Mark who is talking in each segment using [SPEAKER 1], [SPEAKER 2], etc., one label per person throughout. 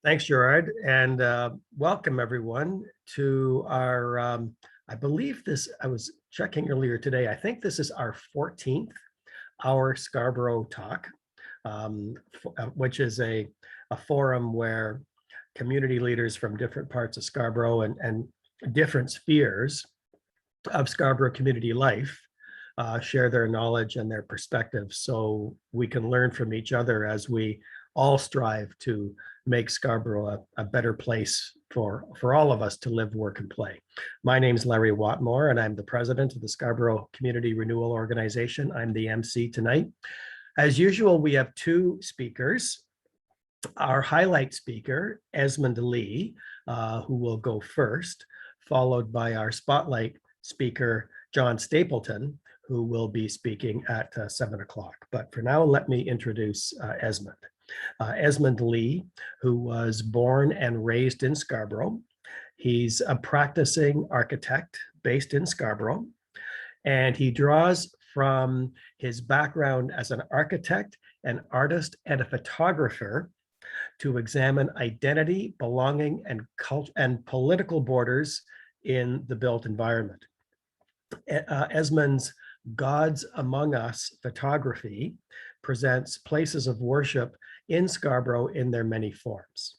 [SPEAKER 1] Thanks, Gerard, and welcome everyone to our, I believe this, I was checking earlier today, I think this is our 14th Our Scarborough Talk, which is a forum where community leaders from different parts of Scarborough and different spheres of Scarborough community life share their knowledge and their perspectives so we can learn from each other as we all strive to make Scarborough a better place for all of us to live, work, and play. My name is Larry Watmore, and I'm the president of the Scarborough Community Renewal Organization. I'm the MC tonight. As usual, we have two speakers. Our highlight speaker, Esmond Lee, who will go first, followed by our spotlight speaker, John Stapleton, who will be speaking at 7 o'clock. But for now, let me introduce Esmond. Esmond Lee, who was born and raised in Scarborough. He's a practicing architect based in Scarborough, and he draws from his background as an architect, an artist, and a photographer to examine identity, belonging, and political borders in the built environment. Esmond's Gods Among Us photography presents places of worship in Scarborough in their many forms.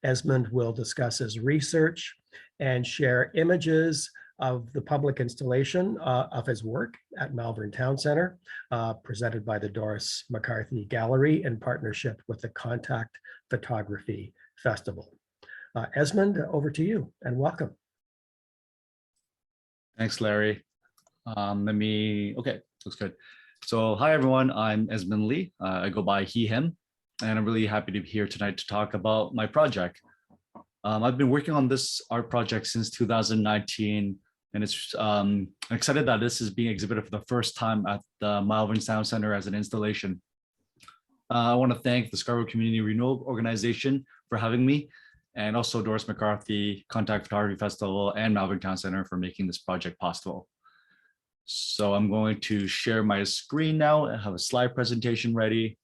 [SPEAKER 1] Esmond will discuss his research and share images of the public installation of his work at Malvern Town Centre, presented by the Doris McCarthy Gallery in partnership with the Contact Photography Festival. Esmond, over to you and welcome.
[SPEAKER 2] Thanks, Larry. Okay, looks good. So hi, everyone. I'm Esmond Lee. I go by he, him, and I'm really happy to be here tonight to talk about my project. I've been working on this art project since 2019, and I'm excited that this is being exhibited for the first time at the Malvern Town Centre as an installation. I want to thank the Scarborough Community Renewal Organization for having me, and also Doris McCarthy, Contact Photography Festival, and Malvern Town Centre for making this project possible. So I'm going to share my screen now and have a slide presentation ready.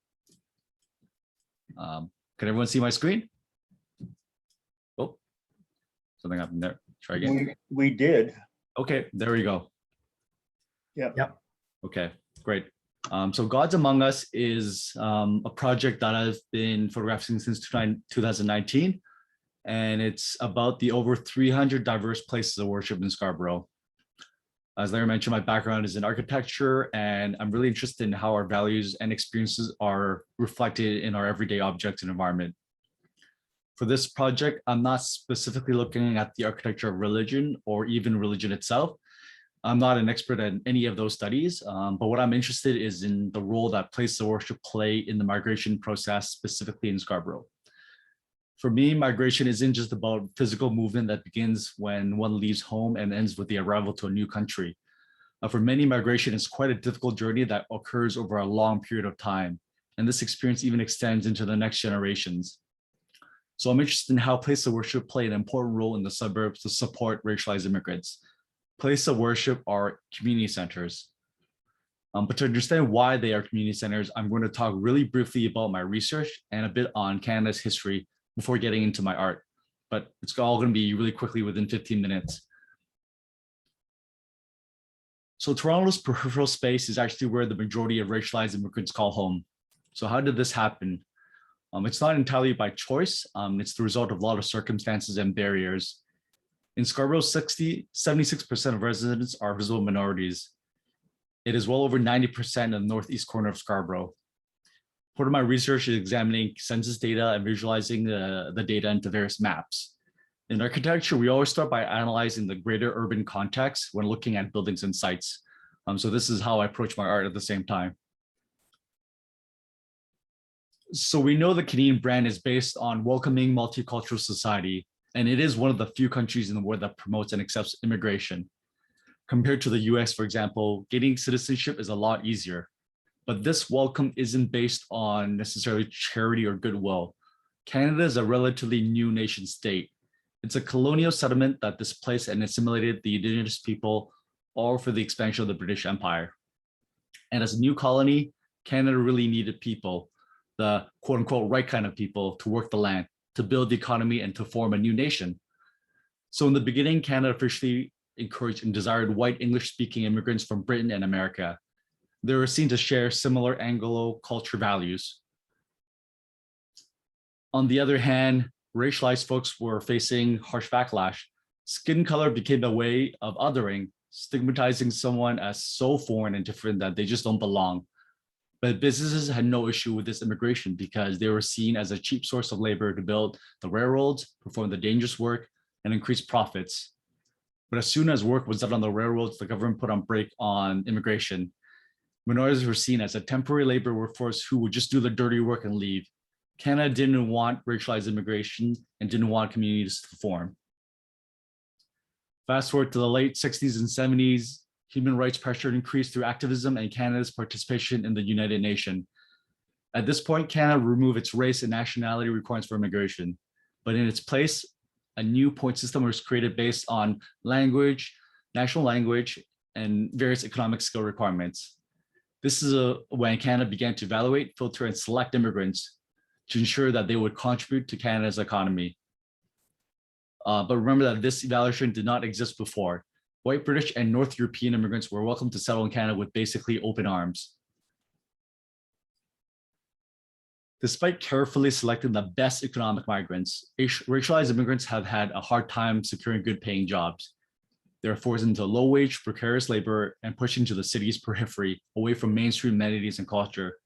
[SPEAKER 2] Can everyone see my screen? Oh, something happened there. Try again.
[SPEAKER 3] We did.
[SPEAKER 2] Okay, there we go.
[SPEAKER 3] Yep.
[SPEAKER 2] Okay, great. So Gods Among Us is a project that I've been photographing since 2019, and it's about the over 300 diverse places of worship in Scarborough. As Larry mentioned, my background is in architecture, and I'm really interested in how our values and experiences are reflected in our everyday objects and environment. For this project, I'm not specifically looking at the architecture of religion or even religion itself. I'm not an expert in any of those studies, but what I'm interested is in the role that places of worship play in the migration process, specifically in Scarborough. For me, migration isn't just about physical movement that begins when one leaves home and ends with the arrival to a new country. For many, migration is quite a difficult journey that occurs over a long period of time, and this experience even extends into the next generations. So I'm interested in how places of worship play an important role in the suburbs to support racialized immigrants. Places of worship are community centers. But to understand why they are community centers, I'm going to talk really briefly about my research and a bit on Canada's history before getting into my art. But it's all going to be really quickly within 15 minutes. So Toronto's peripheral space is actually where the majority of racialized immigrants call home. So how did this happen? It's not entirely by choice. It's the result of a lot of circumstances and barriers. In Scarborough, 76% of residents are visible minorities. It is well over 90% in the northeast corner of Scarborough. Part of my research is examining census data and visualizing the data into various maps. In architecture, we always start by analyzing the greater urban context when looking at buildings and sites. So this is how I approach my art at the same time. So we know the Canadian brand is based on welcoming multicultural society, and it is one of the few countries in the world that promotes and accepts immigration. Compared to the US, for example, getting citizenship is a lot easier. But this welcome isn't based on necessarily charity or goodwill. Canada is a relatively new nation state. It's a colonial settlement that displaced and assimilated the Indigenous people, all for the expansion of the British Empire. And as a new colony, Canada really needed people, the quote unquote right kind of people, to work the land, to build the economy and to form a new nation. So in the beginning, Canada officially encouraged and desired white English-speaking immigrants from Britain and America. They were seen to share similar Anglo culture values. On the other hand, racialized folks were facing harsh backlash. Skin color became a way of othering, stigmatizing someone as so foreign and different that they just don't belong. But businesses had no issue with this immigration because they were seen as a cheap source of labor to build the railroads, perform the dangerous work, and increase profits. But as soon as work was done on the railroads, the government put on brake on immigration. Minorities were seen as a temporary labor workforce who would just do the dirty work and leave. Canada didn't want racialized immigration and didn't want communities to form. Fast forward to the late 60s and 70s, human rights pressure increased through activism and Canada's participation in the United Nations. At this point, Canada removed its race and nationality requirements for immigration, but in its place, a new point system was created based on language, national language, and various economic skill requirements. This is when Canada began to evaluate, filter, and select immigrants to ensure that they would contribute to Canada's economy. But remember that this evaluation did not exist before. White British and North European immigrants were welcome to settle in Canada with basically open arms. Despite carefully selecting the best economic migrants, racialized immigrants have had a hard time securing good paying jobs. They're forced into low wage, precarious labor and pushed into the city's periphery, away from mainstream amenities and culture.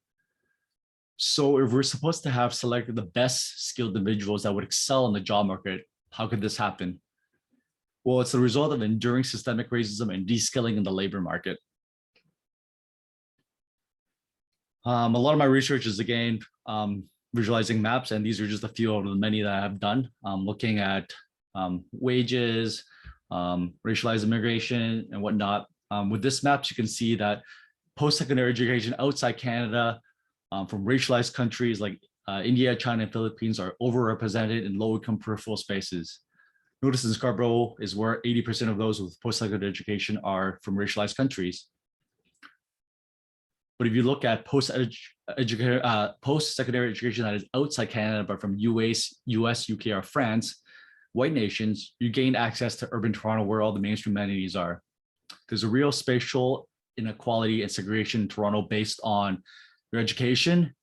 [SPEAKER 2] So if we're supposed to have selected the best skilled individuals that would excel in the job market, how could this happen? Well, it's the result of enduring systemic racism and de-skilling in the labor market. A lot of my research is, again, visualizing maps, and these are just a few of the many that I have done, looking at wages, racialized immigration, and whatnot. With this maps, you can see that post-secondary education outside Canada from racialized countries like India, China, and Philippines are overrepresented in low-income peripheral spaces. Notice in Scarborough is where 80% of those with post-secondary education are from racialized countries. But if you look at post-secondary education that is outside Canada, but from US, UK, or France, white nations, you gain access to urban Toronto where all the mainstream amenities are. There's a real spatial inequality and segregation in Toronto based on your education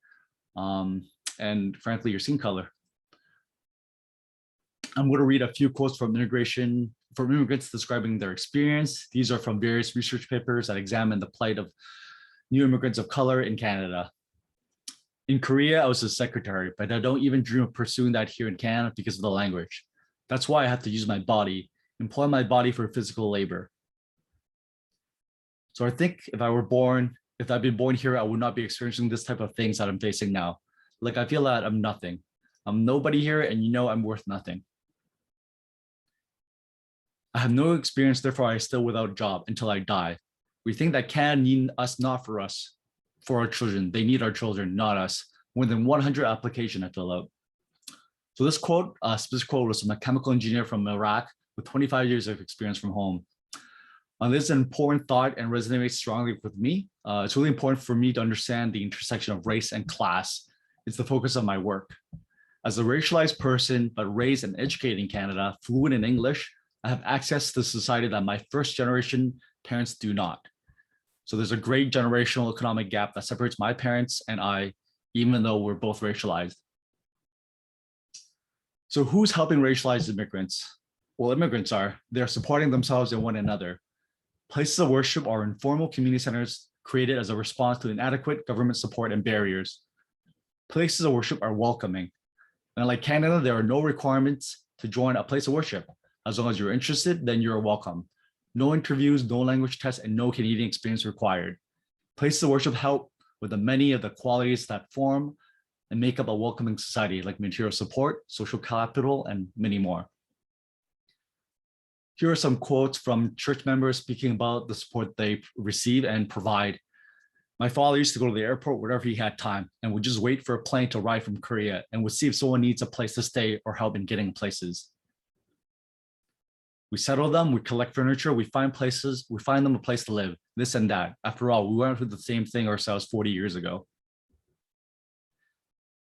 [SPEAKER 2] and frankly, your skin color. I'm going to read a few quotes from immigrants describing their experience. These are from various research papers that examine the plight of new immigrants of color in Canada. In Korea, I was a secretary, but I don't even dream of pursuing that here in Canada because of the language. That's why I have to use my body, employ my body for physical labor. So I think if I'd been born here, I would not be experiencing this type of things that I'm facing now. Like, I feel that I'm nothing. I'm nobody here, and I'm worth nothing. I have no experience, therefore I still without a job until I die. We think that Canada need us, not for us, for our children. They need our children, not us. More than 100 applications I fill out. So this quote, specific quote was from a chemical engineer from Iraq with 25 years of experience from home. This is an important thought and resonates strongly with me. It's really important for me to understand the intersection of race and class. It's the focus of my work. As a racialized person, but raised and educated in Canada, fluent in English, I have access to society that my first generation parents do not. So there's a great generational economic gap that separates my parents and I, even though we're both racialized. So who's helping racialized immigrants? Well, immigrants they're supporting themselves and one another. Places of worship are informal community centers created as a response to inadequate government support and barriers. Places of worship are welcoming. And like Canada, there are no requirements to join a place of worship. As long as you're interested, then you're welcome. No interviews, no language tests, and no Canadian experience required. Places of worship help with many of the qualities that form and make up a welcoming society, like material support, social capital, and many more. Here are some quotes from church members speaking about the support they receive and provide. My father used to go to the airport whenever he had time and would just wait for a plane to arrive from Korea and would see if someone needs a place to stay or help in getting places. We settle them, we collect furniture, we find them a place to live, this and that. After all, we went through the same thing ourselves 40 years ago.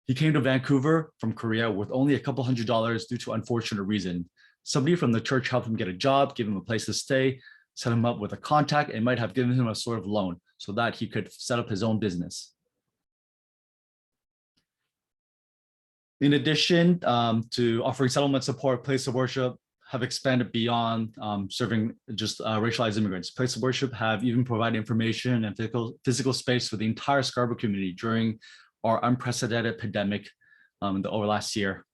[SPEAKER 2] He came to Vancouver from Korea with only a couple $100 due to unfortunate reason. Somebody from the church helped him get a job, give him a place to stay, set him up with a contact, and might have given him a sort of loan so that he could set up his own business. In addition to offering settlement support, Place of Worship have expanded beyond serving just racialized immigrants. Place of Worship have even provided information and physical space for the entire Scarborough community during our unprecedented pandemic over last year,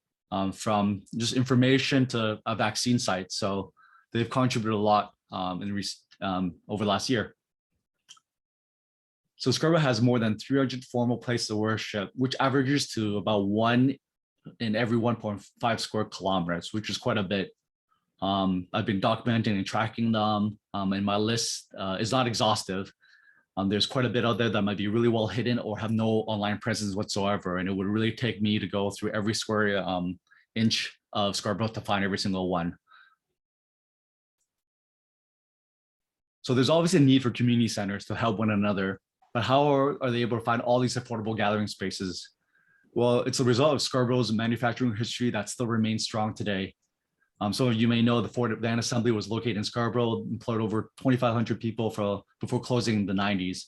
[SPEAKER 2] from just information to a vaccine site. So they've contributed a lot over last year. So Scarborough has more than 300 formal places of worship, which averages to about 1 in every 1.5 square kilometers, which is quite a bit. I've been documenting and tracking them, and my list is not exhaustive. There's quite a bit out there that might be really well hidden or have no online presence whatsoever, and it would really take me to go through every square inch of Scarborough to find every single one. So there's always a need for community centers to help one another, but how are they able to find all these affordable gathering spaces? Well, it's a result of Scarborough's manufacturing history that still remains strong today. Some of you may know the Ford Van Assembly was located in Scarborough, employed over 2,500 people before closing in the 90s.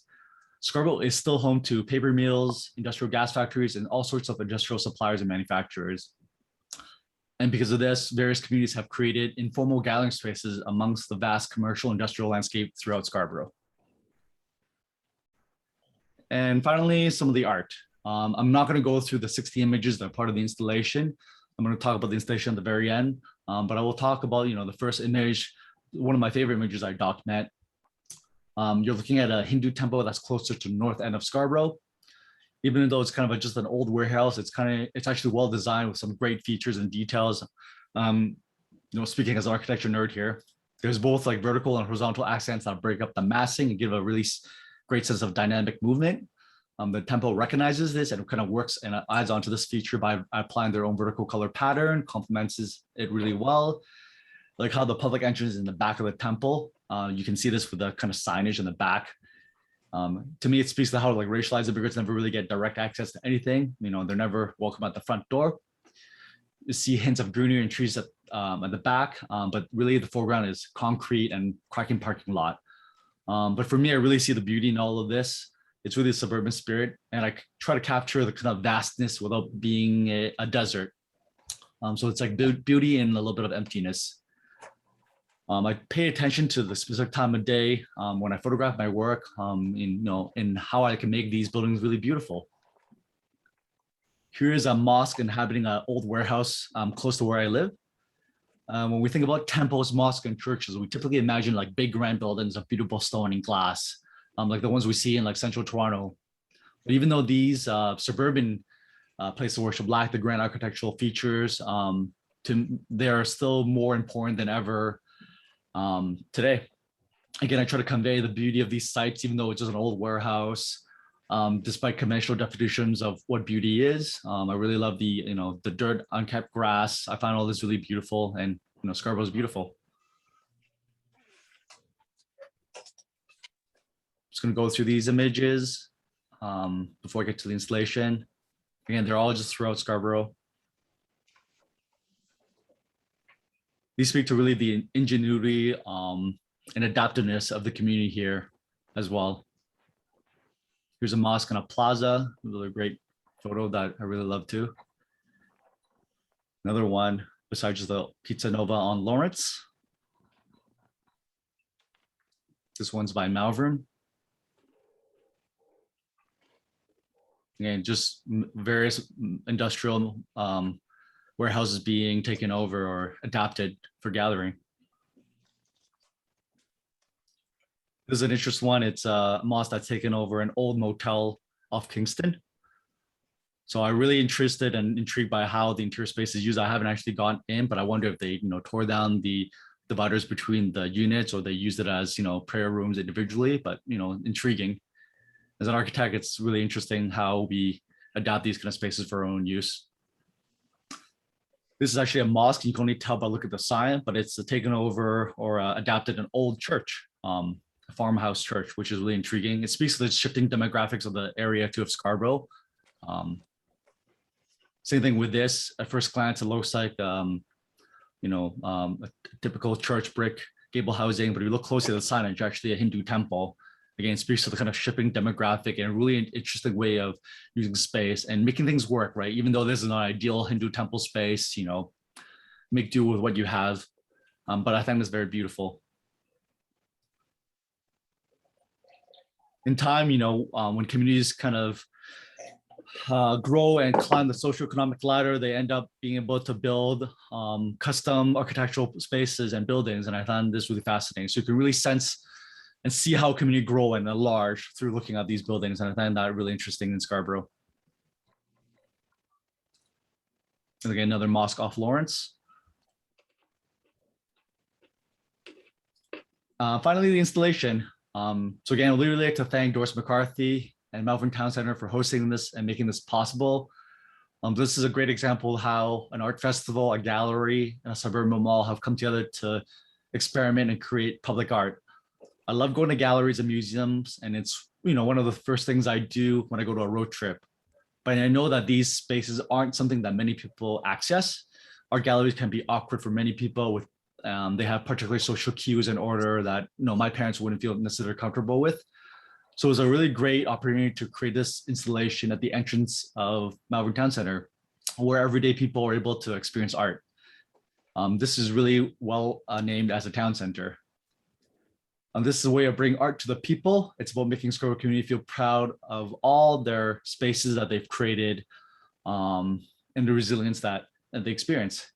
[SPEAKER 2] Scarborough is still home to paper mills, industrial gas factories, and all sorts of industrial suppliers and manufacturers. And because of this, various communities have created informal gathering spaces amongst the vast commercial industrial landscape throughout Scarborough. And finally, some of the art. I'm not going to go through the 60 images that are part of the installation. I'm going to talk about the installation at the very end, but I will talk about, the first image, one of my favorite images I document. You're looking at a Hindu temple that's closer to the north end of Scarborough. Even though it's kind of just an old warehouse, it's actually well designed with some great features and details. Speaking as an architecture nerd here, there's both like vertical and horizontal accents that break up the massing and give a really great sense of dynamic movement. The temple recognizes this and kind of works and adds on to this feature by applying their own vertical color pattern, complements it really well. Like how the public entrance is in the back of the temple. You can see this with the kind of signage in the back. To me, it speaks to how like racialized immigrants never really get direct access to anything. They're never welcome at the front door. You see hints of greenery and trees at the back, but really the foreground is concrete and cracking parking lot. But for me, I really see the beauty in all of this. It's really a suburban spirit, and I try to capture the kind of vastness without being a desert. So it's like beauty and a little bit of emptiness. I pay attention to the specific time of day when I photograph my work, in how I can make these buildings really beautiful. Here is a mosque inhabiting an old warehouse close to where I live. When we think about temples, mosques, and churches, we typically imagine like big grand buildings of beautiful stone and glass, like the ones we see in like central Toronto. But even though these suburban places of worship lack the grand architectural features, they are still more important than ever today. Again, I try to convey the beauty of these sites, even though it's just an old warehouse. Despite conventional definitions of what beauty is, I really love the dirt, unkept grass. I find all this really beautiful, and Scarborough is beautiful. Just going to go through these images before I get to the installation. Again, they're all just throughout Scarborough. These speak to really the ingenuity and adaptiveness of the community here as well. Here's a mosque and a plaza. Another great photo that I really love too. Another one besides just the Pizza Nova on Lawrence. This one's by Malvern. Again, just various industrial warehouses being taken over or adapted for gathering. This is an interesting one. It's a mosque that's taken over an old motel off Kingston. So I'm really interested and intrigued by how the interior space is used. I haven't actually gone in, but I wonder if they, tore down the dividers between the units, or they used it as, prayer rooms individually, but, intriguing. As an architect, it's really interesting how we adapt these kind of spaces for our own use. This is actually a mosque. You can only tell by look at the sign, but it's taken over or adapted an old church, a farmhouse church, which is really intriguing. It speaks to the shifting demographics of the area too of Scarborough. Same thing with this. At first glance, it looks like a typical church brick gable housing, but if you look closely at the sign, it's actually a Hindu temple. Again, speaks to the kind of shipping demographic and a really interesting way of using space and making things work, right? Even though this is not ideal Hindu temple space, make do with what you have. But I think it's very beautiful. In time, when communities kind of grow and climb the socioeconomic ladder, they end up being able to build custom architectural spaces and buildings. And I found this really fascinating. So you can really sense and see how community grow and enlarge through looking at these buildings. And I find that really interesting in Scarborough. And again, another mosque off Lawrence. Finally, the installation. So again, I'd really like to thank Doris McCarthy and Melbourne Town Center for hosting this and making this possible. This is a great example of how an art festival, a gallery, and a suburban mall have come together to experiment and create public art. I love going to galleries and museums, and it's one of the first things I do when I go to a road trip. But I know that these spaces aren't something that many people access. Our galleries can be awkward for many people. With they have particular social cues in order that my parents wouldn't feel necessarily comfortable with. So it was a really great opportunity to create this installation at the entrance of Melbourne Town Center, where everyday people are able to experience art. This is really well named as a town center. This is a way of bringing art to the people. It's about making Scarborough community feel proud of all their spaces that they've created and the resilience that they experience.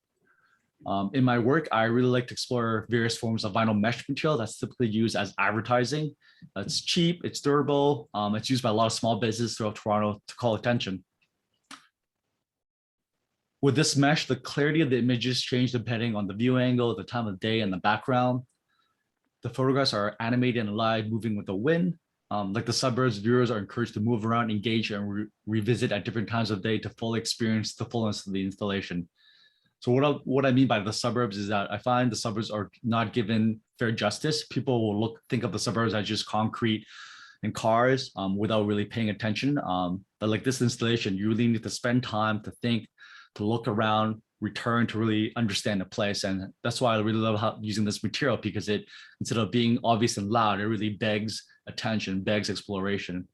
[SPEAKER 2] In my work, I really like to explore various forms of vinyl mesh material that's typically used as advertising. It's cheap, it's durable, it's used by a lot of small businesses throughout Toronto to call attention. With this mesh, the clarity of the images change depending on the view angle, the time of day, and the background. The photographs are animated and alive, moving with the wind. Like the suburbs, viewers are encouraged to move around, engage, and revisit at different times of day to fully experience the fullness of the installation. So what I mean by the suburbs is that I find the suburbs are not given fair justice. People will think of the suburbs as just concrete and cars without really paying attention. But like this installation, you really need to spend time to think, to look around, return to really understand the place. And that's why I really love using this material, because it, instead of being obvious and loud, it really begs attention, begs exploration.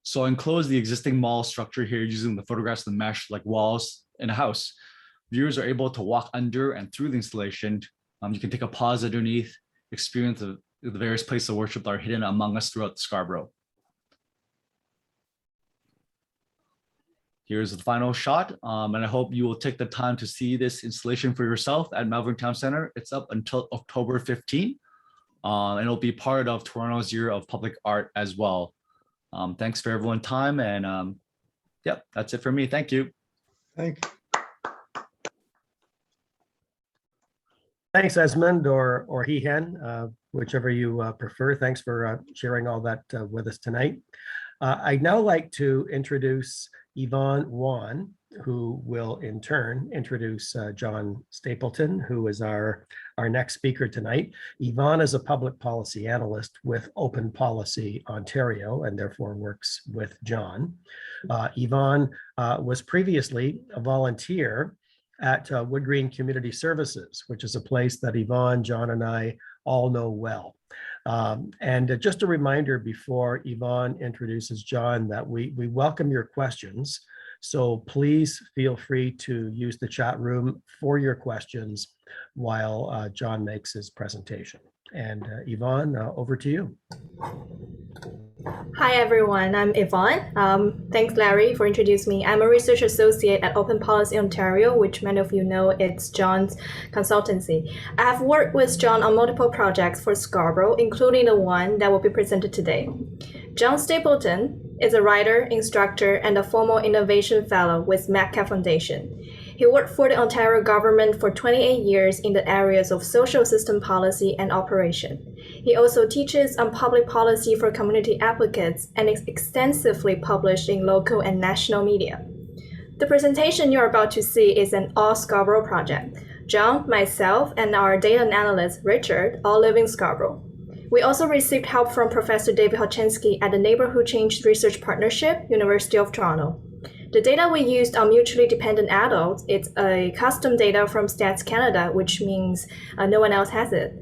[SPEAKER 2] So I enclose the existing mall structure here using the photographs and the mesh like walls in a house. Viewers are able to walk under and through the installation. You can take a pause underneath, experience the various places of worship that are hidden among us throughout Scarborough. Here's the final shot, and I hope you will take the time to see this installation for yourself at Melbourne Town Center. It's up until October 15, and it'll be part of Toronto's Year of Public Art as well. Thanks for everyone's time, and yep, that's it for me. Thank you.
[SPEAKER 3] Thank you.
[SPEAKER 1] Thanks, Esmond, or Hehan, whichever you prefer. Thanks for sharing all that with us tonight. I'd now like to introduce Yvonne Wan, who will in turn introduce John Stapleton, who is our next speaker tonight. Yvonne is a public policy analyst with Open Policy Ontario and therefore works with John. Yvonne was previously a volunteer at Wood Green Community Services, which is a place that Yvonne, John, and I all know well. And just a reminder before Yvonne introduces John that we welcome your questions. So please feel free to use the chat room for your questions while John makes his presentation. And Yvonne, over to you.
[SPEAKER 4] Hi everyone, I'm Yvonne. Thanks Larry for introducing me. I'm a research associate at Open Policy Ontario, which many of you know it's John's consultancy. I have worked with John on multiple projects for Scarborough, including the one that will be presented today. John Stapleton is a writer, instructor, and a former innovation fellow with Metcalf Foundation. He worked for the Ontario government for 28 years in the areas of social system policy and operation. He also teaches on public policy for community advocates and is extensively published in local and national media. The presentation you're about to see is an all Scarborough project. John, myself, and our data analyst, Richard, all live in Scarborough. We also received help from Professor David Hoczynski at the Neighborhood Change Research Partnership, University of Toronto. The data we used are mutually dependent adults. It's a custom data from Stats Canada, which means no one else has it.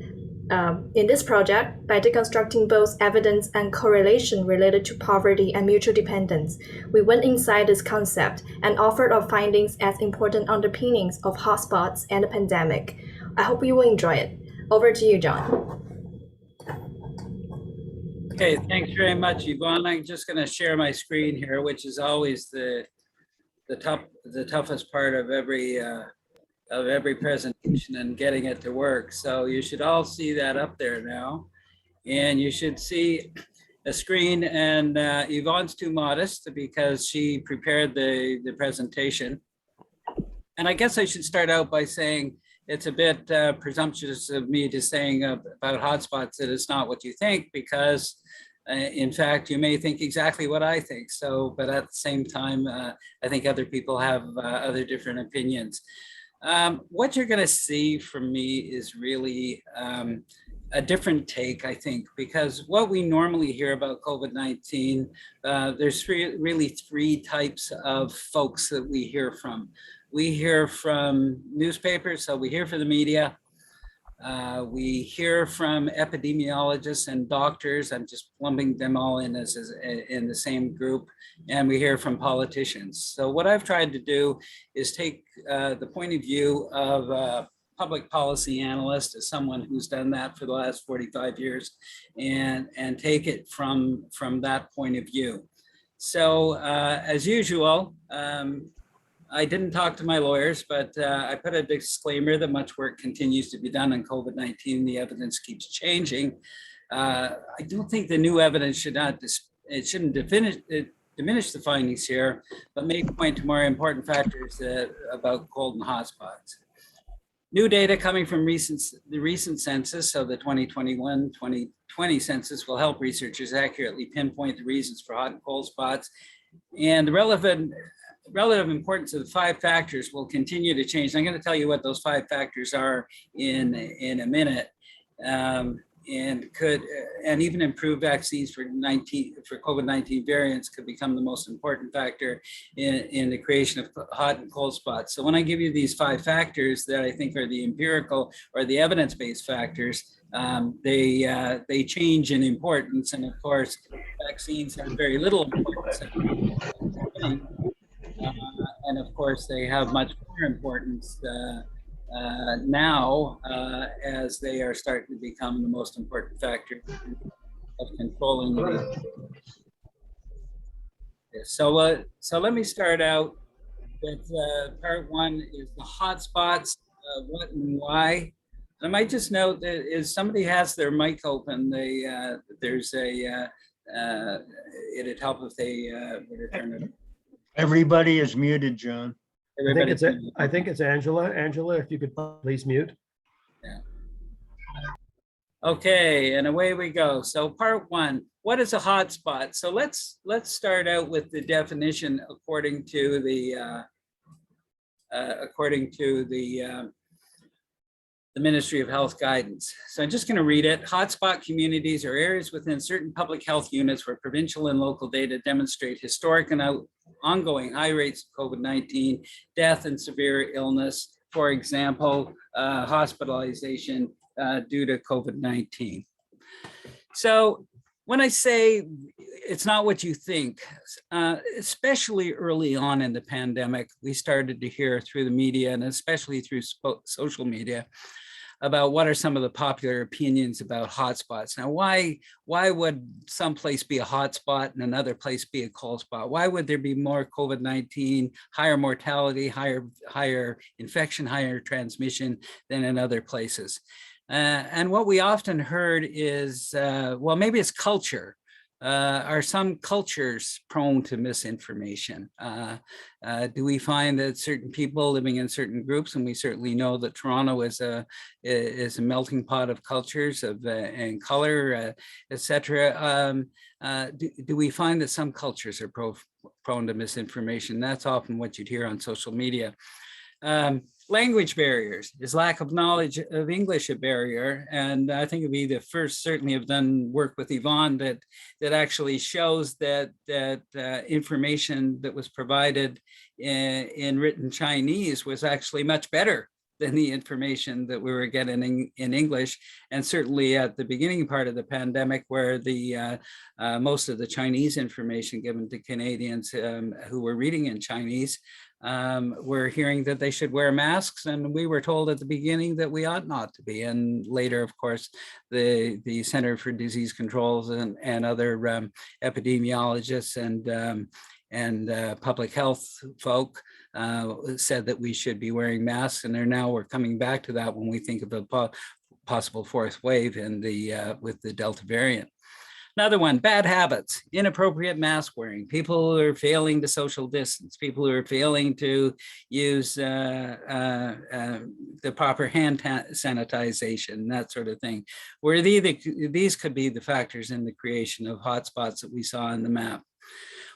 [SPEAKER 4] In this project, by deconstructing both evidence and correlation related to poverty and mutual dependence, we went inside this concept and offered our findings as important underpinnings of hotspots and the pandemic. I hope you will enjoy it. Over to you, John.
[SPEAKER 5] Okay, thanks very much, Yvonne. I'm just going to share my screen here, which is always the toughest part of every presentation and getting it to work. So you should all see that up there now. And you should see a screen, and Yvonne's too modest because she prepared the presentation. And I guess I should start out by saying it's a bit presumptuous of me to saying about hotspots that it's not what you think, because in fact, you may think exactly what I think. So, but at the same time, I think other people have other different opinions. What you're going to see from me is really a different take, I think, because what we normally hear about COVID-19, there's really three types of folks that we hear from. We hear from newspapers, so we hear from the media. We hear from epidemiologists and doctors. I'm just lumping them all in as in the same group. And we hear from politicians. So what I've tried to do is take the point of view of a public policy analyst, as someone who's done that for the last 45 years, and take it from that point of view. So as usual, I didn't talk to my lawyers, but I put a disclaimer that much work continues to be done on COVID-19. The evidence keeps changing. I don't think the new evidence shouldn't diminish the findings here, but may point to more important factors about cold and hotspots. New data coming from the recent census, so the 2021-2020 census, will help researchers accurately pinpoint the reasons for hot and cold spots, and the relative importance of the 5 factors will continue to change. I'm going to tell you what those 5 factors are in a minute, and even improved vaccines for COVID-19 variants could become the most important factor in the creation of hot and cold spots. So when I give you these 5 factors that I think are the empirical or the evidence-based factors, they change in importance, and of course, vaccines have very little importance. And of course, they have much more importance now as they are starting to become the most important factor of controlling the. So let me start out with part 1 is the hotspots, what and why. I might just note that if somebody has their mic open, there's a it'd help if they turn it on.
[SPEAKER 3] Everybody is muted, John.
[SPEAKER 1] I think it's Angela. Angela, if you could please mute.
[SPEAKER 5] Yeah. Okay, and away we go. So part 1, what is a hotspot? So let's start out with the definition according to the Ministry of Health guidance. So I'm just going to read it. Hotspot communities are areas within certain public health units where provincial and local data demonstrate historic and ongoing high rates of COVID-19, death and severe illness, for example, hospitalization due to COVID-19. So when I say it's not what you think, especially early on in the pandemic, we started to hear through the media and especially through social media about what are some of the popular opinions about hotspots. Now, why would some place be a hotspot and another place be a cold spot? Why would there be more COVID-19, higher mortality, higher infection, higher transmission than in other places? And what we often heard is, well, maybe it's culture. Are some cultures prone to misinformation? Do we find that certain people living in certain groups, and we certainly know that Toronto is a melting pot of cultures and color, etc. Do we find that some cultures are prone to misinformation? That's often what you'd hear on social media. Language barriers. Is lack of knowledge of English a barrier? And I think it'd be the first, certainly have done work with Yvonne that actually shows that information that was provided in written Chinese was actually much better than the information that we were getting in English. And certainly at the beginning part of the pandemic, where the most of the Chinese information given to Canadians who were reading in Chinese, we're hearing that they should wear masks, and we were told at the beginning that we ought not to be. And later, of course, the Center for Disease Controls and other epidemiologists and public health folk said that we should be wearing masks, and we're coming back to that when we think of a possible fourth wave in with the Delta variant. Another one, bad habits, inappropriate mask wearing, people who are failing to social distance, people who are failing to use the proper hand sanitization, that sort of thing. Where these could be the factors in the creation of hotspots that we saw on the map.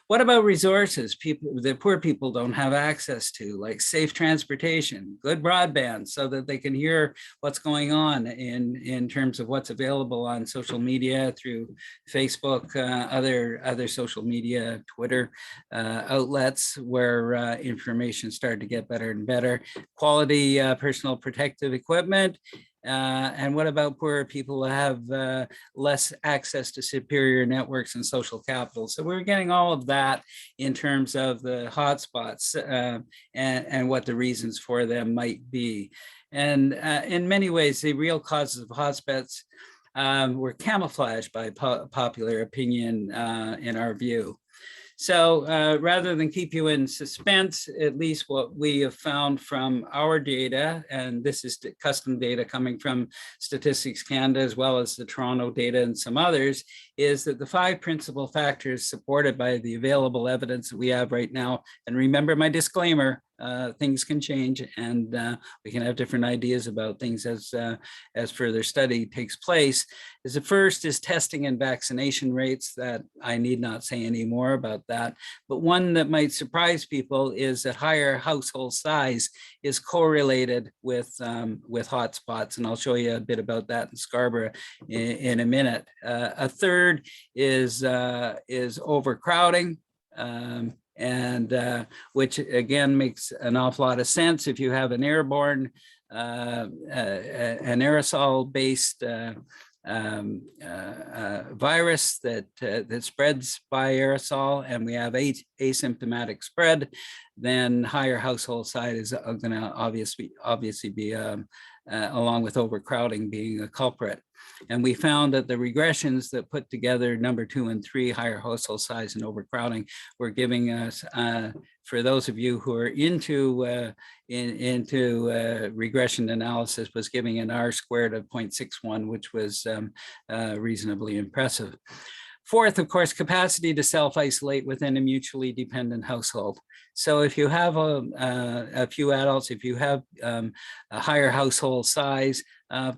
[SPEAKER 5] What about resources that poor people don't have access to, like safe transportation, good broadband, so that they can hear what's going on in terms of what's available on social media through Facebook, other social media, Twitter outlets, where information started to get better and better. Quality personal protective equipment. And what about poor people who have less access to superior networks and social capital? So we're getting all of that in terms of the hotspots and what the reasons for them might be. And in many ways, the real causes of hotspots were camouflaged by popular opinion in our view. So rather than keep you in suspense, at least what we have found from our data, and this is custom data coming from Statistics Canada, as well as the Toronto data and some others, is that the 5 principal factors supported by the available evidence that we have right now, and remember my disclaimer, things can change, and we can have different ideas about things as further study takes place. Is the first is testing and vaccination rates. That I need not say any more about that. But one that might surprise people is that higher household size is correlated with hotspots, and I'll show you a bit about that in Scarborough in a minute. A third is overcrowding. And which again makes an awful lot of sense if you have an airborne, an aerosol-based virus that spreads by aerosol, and we have asymptomatic spread, then higher household size is going to obviously be along with overcrowding being a culprit. And we found that the regressions that put together number 2 and 3, higher household size and overcrowding, were giving us, for those of you who are into regression analysis, was giving an R-squared of 0.61, which was reasonably impressive. Fourth, of course, capacity to self-isolate within a mutually dependent household. So if you have a few adults, if you have a higher household size,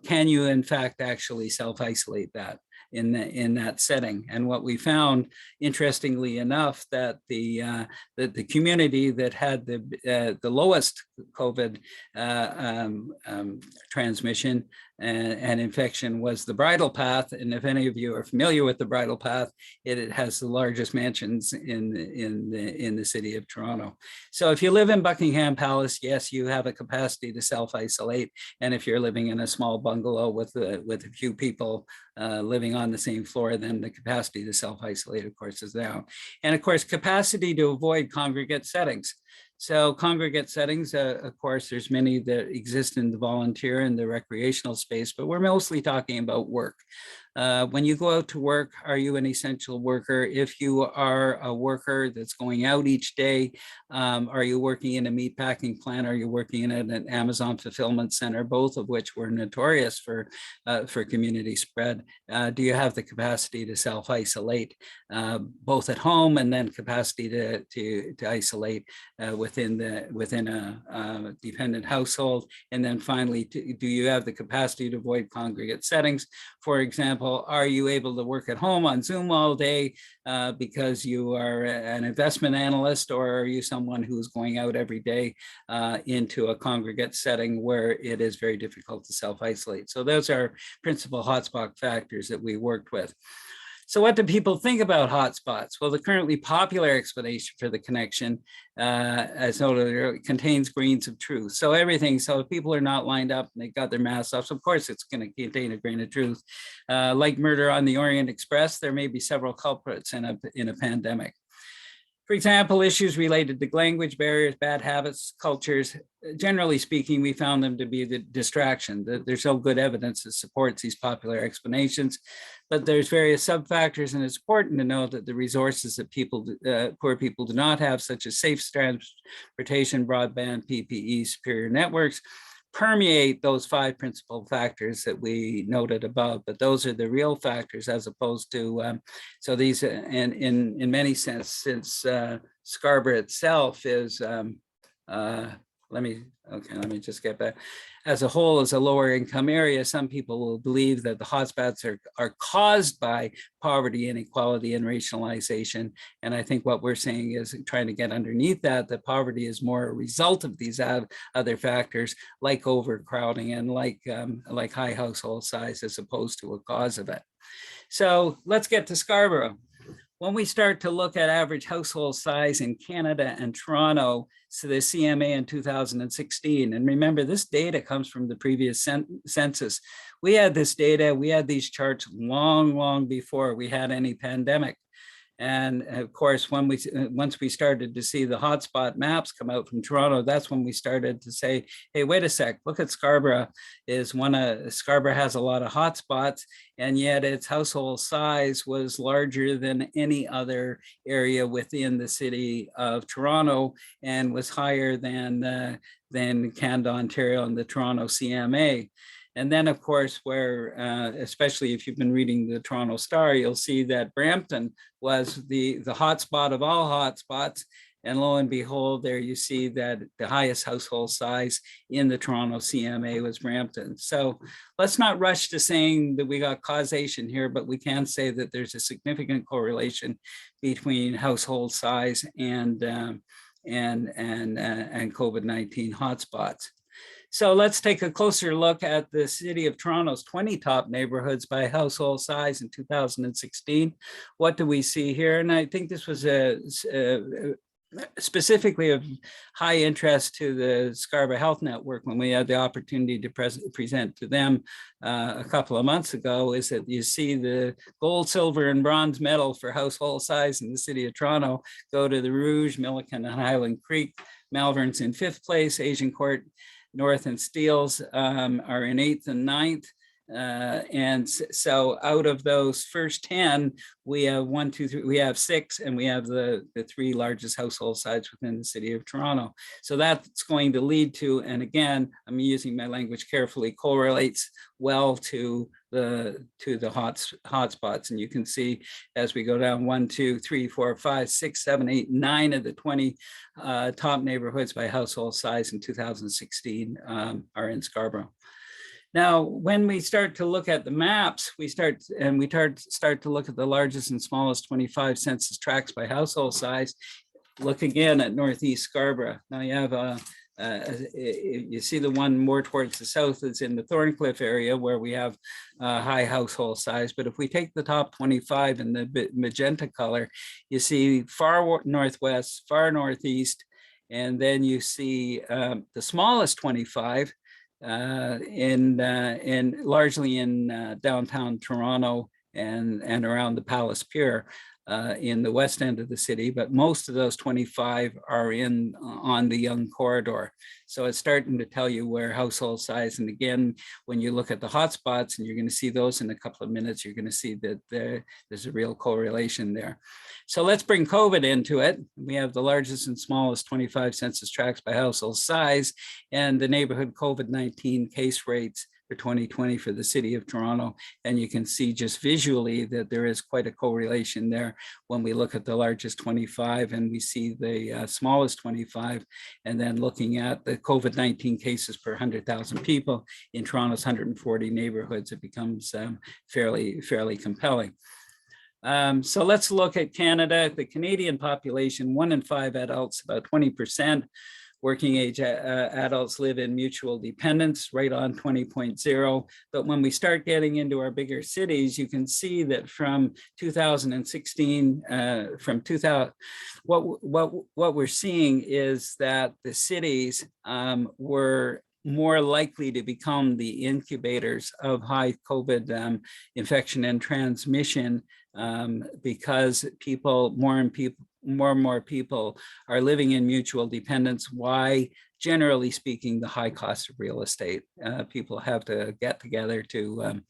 [SPEAKER 5] can you in fact actually self-isolate that in that setting? And what we found, interestingly enough, that the community that had the lowest COVID transmission and infection was the bridle path. And if any of you are familiar with the bridle path, it has the largest mansions in the city of Toronto. So if you live in Buckingham Palace, yes, you have a capacity to self-isolate. And if you're living in a small bungalow with a few people living on the same floor, then the capacity to self-isolate, of course, is down. And of course, capacity to avoid congregate settings. So congregate settings, of course, there's many that exist in the volunteer and the recreational space, but we're mostly talking about work. When you go out to work, are you an essential worker? If you are a worker that's going out each day, are you working in a meat packing plant? Are you working in an Amazon fulfillment center, both of which were notorious for community spread? Do you have the capacity to self-isolate both at home, and then capacity to isolate within a dependent household? And then finally, do you have the capacity to avoid congregate settings? For example, example, are you able to work at home on Zoom all day because you are an investment analyst, or are you someone who's going out every day into a congregate setting where it is very difficult to self-isolate? So those are principal hotspot factors that we worked with. So what do people think about hotspots? Well, the currently popular explanation for the connection, as noted, contains grains of truth. So everything, so if people are not lined up and they got their masks off, so of course it's going to contain a grain of truth. Like murder on the Orient Express, there may be several culprits in a pandemic. For example, issues related to language barriers, bad habits, cultures. Generally speaking, we found them to be the distraction. There's no good evidence that supports these popular explanations, but there's various sub-factors, and it's important to know that the resources that poor people do not have, such as safe transportation, broadband, PPE, superior networks, permeate those 5 principal factors that we noted above, but those are the real factors, as opposed to, so these, and in many sense, since Scarborough itself is, let me just get back. As a whole, as a lower income area, some people will believe that the hotspots are caused by poverty, inequality, and racialization. And I think what we're saying is trying to get underneath that poverty is more a result of these other factors, like overcrowding and like high household size, as opposed to a cause of it. So let's get to Scarborough. When we start to look at average household size in Canada and Toronto, so the CMA in 2016, and remember, this data comes from the previous census. We had this data, we had these charts long before we had any pandemic. And of course, once we started to see the hotspot maps come out from Toronto, that's when we started to say, hey, wait a sec, look at Scarborough. Scarborough has a lot of hotspots, and yet its household size was larger than any other area within the city of Toronto, and was higher than Canada, Ontario, and the Toronto CMA. And then, of course, where, especially if you've been reading the Toronto Star, you'll see that Brampton was the hotspot of all hotspots. And lo and behold, there you see that the highest household size in the Toronto CMA was Brampton. So let's not rush to saying that we got causation here, but we can say that there's a significant correlation between household size and COVID-19 hotspots. So let's take a closer look at the city of Toronto's 20 top neighborhoods by household size in 2016. What do we see here? And I think this was specifically of high interest to the Scarborough Health Network when we had the opportunity to present to them a couple of months ago, is that you see the gold, silver, and bronze medal for household size in the city of Toronto go to the Rouge, Milliken, and Highland Creek. Malvern's in 5th place, Asian Court, North, and Steeles are in 8th and 9th. And so out of those first 10, we have 1, 2, 3, we have 6, and we have the 3 largest household size within the city of Toronto. So that's going to lead to, and again, I'm using my language carefully, correlates well to the hotspots. And you can see as we go down 1, 2, 3, 4, 5, 6, 7, 8, 9 of the 20 top neighborhoods by household size in 2016 are in Scarborough. Now, when we start to look at the maps, we start to look at the largest and smallest 25 census tracts by household size. Look again at Northeast Scarborough. Now you have you see the one more towards the south is in the Thorncliffe area, where we have high household size. But if we take the top 25 in the magenta color, you see far northwest, far northeast, and then you see the smallest 25 largely in downtown Toronto and around the Palace Pier in the west end of the city, but most of those 25 are on the Yonge corridor. So it's starting to tell you where household size, and again, when you look at the hotspots, and you're going to see those in a couple of minutes, you're going to see that there's a real correlation there. So let's bring COVID into it. We have the largest and smallest 25 census tracts by household size, and the neighborhood COVID-19 case rates for 2020 for the city of Toronto. And you can see just visually that there is quite a correlation there when we look at the largest 25 and we see the smallest 25, and then looking at the COVID-19 cases per 100,000 people in Toronto's 140 neighborhoods, it becomes fairly compelling. So let's look at Canada. The Canadian population, 1 in 5 adults, about 20%. Working age adults live in mutual dependence, right on 20.0. But when we start getting into our bigger cities, you can see that from 2016, what we're seeing is that the cities were more likely to become the incubators of high COVID infection and transmission because more and more people are living in mutual dependence. Why? Generally speaking, the high cost of real estate. People have to get together to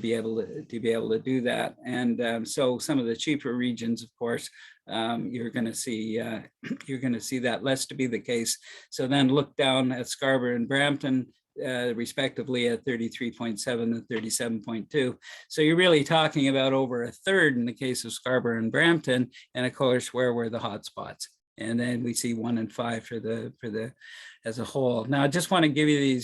[SPEAKER 5] be able to do that. And so some of the cheaper regions, of course, you're going to see that less to be the case. So then look down at Scarborough and Brampton, respectively at 33.7 and 37.2. So you're really talking about over a third in the case of Scarborough and Brampton, and of course, where were the hot spots? And then we see 1 in 5 for the as a whole. Now, I just want to give you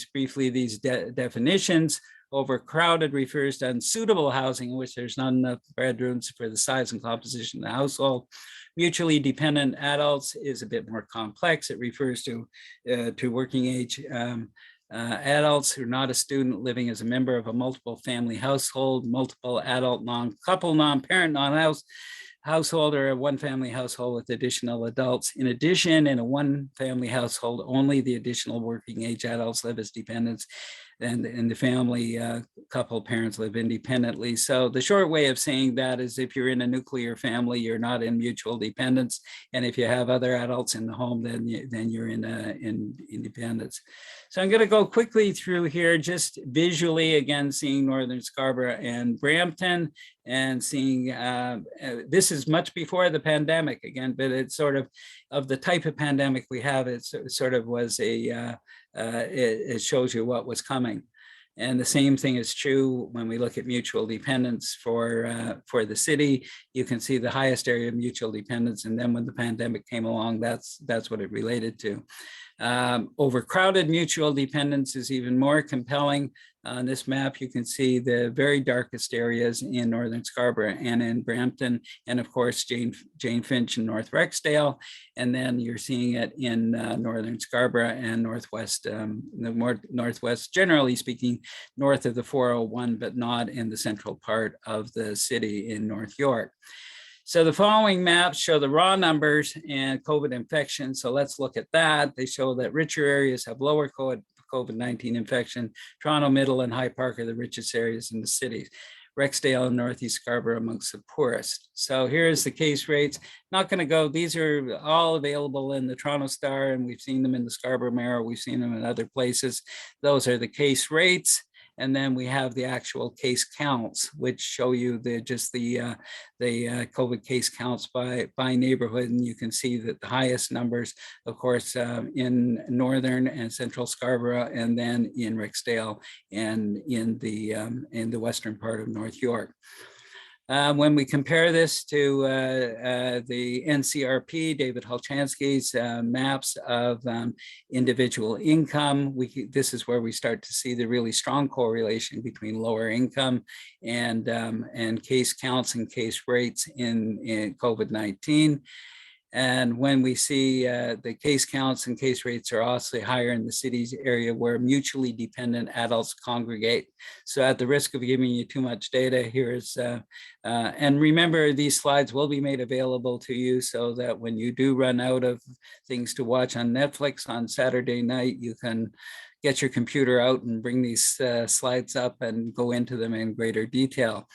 [SPEAKER 5] these definitions. Overcrowded refers to unsuitable housing in which there's not enough bedrooms for the size and composition of the household. Mutually dependent adults is a bit more complex. It refers to working age adults who are not a student living as a member of a multiple family household, multiple adult non-couple, non-parent, household, or a one family household with additional adults. In addition, in a one family household, only the additional working age adults live as dependents, and in the family, couple parents live independently. So the short way of saying that is if you're in a nuclear family, you're not in mutual dependence. And if you have other adults in the home, then you're in independence. So I'm going to go quickly through here, just visually, again, seeing Northern Scarborough and Brampton, and seeing, this is much before the pandemic again, but it's sort of the type of pandemic we have, it sort of was it shows you what was coming. And the same thing is true when we look at mutual dependence for the city. You can see the highest area of mutual dependence. And then when the pandemic came along, that's what it related to. Overcrowded mutual dependence is even more compelling. On this map, you can see the very darkest areas in Northern Scarborough and in Brampton, and of course, Jane Finch and North Rexdale. And then you're seeing it in Northern Scarborough and Northwest, Northwest, generally speaking, north of the 401, but not in the central part of the city in North York. So the following maps show the raw numbers and COVID infections. So let's look at that. They show that richer areas have lower COVID-19 infection. Toronto, Middle, and High Park are the richest areas in the cities. Rexdale and Northeast Scarborough amongst the poorest. So here's the case rates. Not going to go, these are all available in the Toronto Star, and we've seen them in the Scarborough Mirror. We've seen them in other places. Those are the case rates. And then we have the actual case counts, which show you the COVID case counts by neighborhood. And you can see that the highest numbers, of course, in Northern and Central Scarborough, and then in Rexdale and in the western part of North York. When we compare this to the NCRP, David Hulchansky's maps of individual income, this is where we start to see the really strong correlation between lower income and case counts and case rates in COVID-19. And when we see the case counts and case rates are also higher in the city's area where mutually dependent adults congregate. So at the risk of giving you too much data, here's, and remember, these slides will be made available to you so that when you do run out of things to watch on Netflix on Saturday night, you can get your computer out and bring these slides up and go into them in greater detail.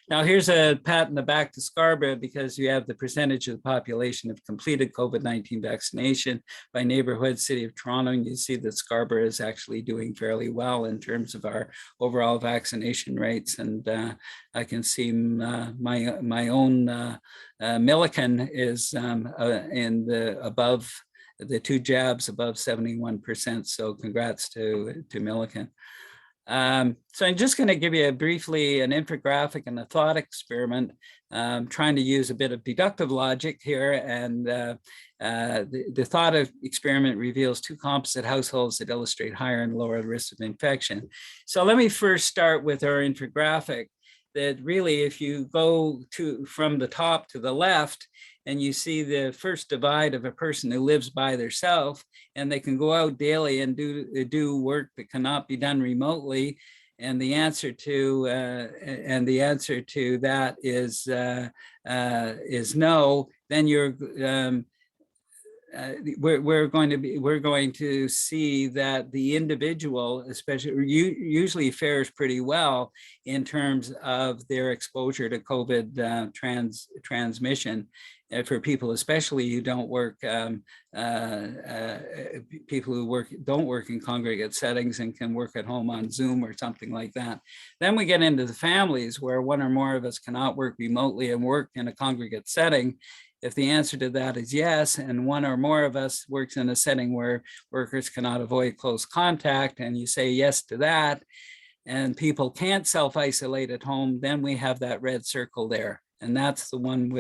[SPEAKER 5] Now, here's a pat in the back to Scarborough because you have the percentage of the population of completed COVID-19 vaccination by neighborhood, City of Toronto, and you see that Scarborough is actually doing fairly well in terms of our overall vaccination rates. And I can see my own Milliken is in the above the 2 jabs above 71%. So congrats to Milliken. So I'm just going to give you briefly an infographic and a thought experiment, trying to use a bit of deductive logic here. And the thought experiment reveals two composite households that illustrate higher and lower risks of infection. So let me first start with our infographic. That really, if you go from the top to the left, and you see the first divide of a person who lives by themselves, and they can go out daily and do work that cannot be done remotely, and the answer to that is no. Then you're we're going to see that the individual, especially, usually fares pretty well in terms of their exposure to COVID transmission. For people, especially who don't work, people who don't work in congregate settings and can work at home on Zoom or something like that. Then we get into the families where one or more of us cannot work remotely and work in a congregate setting. If the answer to that is yes, and one or more of us works in a setting where workers cannot avoid close contact, and you say yes to that, and people can't self-isolate at home, then we have that red circle there. And that's the one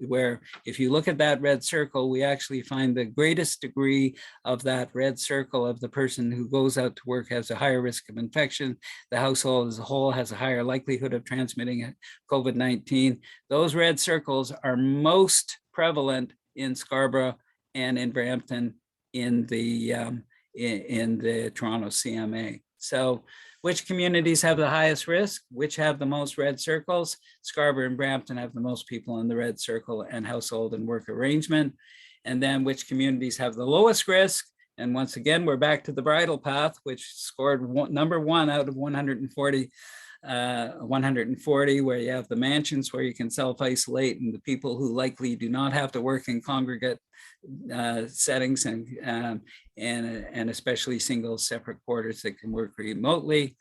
[SPEAKER 5] where, if you look at that red circle, we actually find the greatest degree of that red circle of the person who goes out to work has a higher risk of infection. The household as a whole has a higher likelihood of transmitting COVID-19. Those red circles are most prevalent in Scarborough and in Brampton in the Toronto CMA. So which communities have the highest risk? Which have the most red circles? Scarborough and Brampton have the most people in the red circle and household and work arrangement. And then which communities have the lowest risk? And once again, we're back to the bridle path, which scored number one out of 140, where you have the mansions where you can self-isolate, and the people who likely do not have to work in congregate settings, and especially single separate quarters that can work remotely.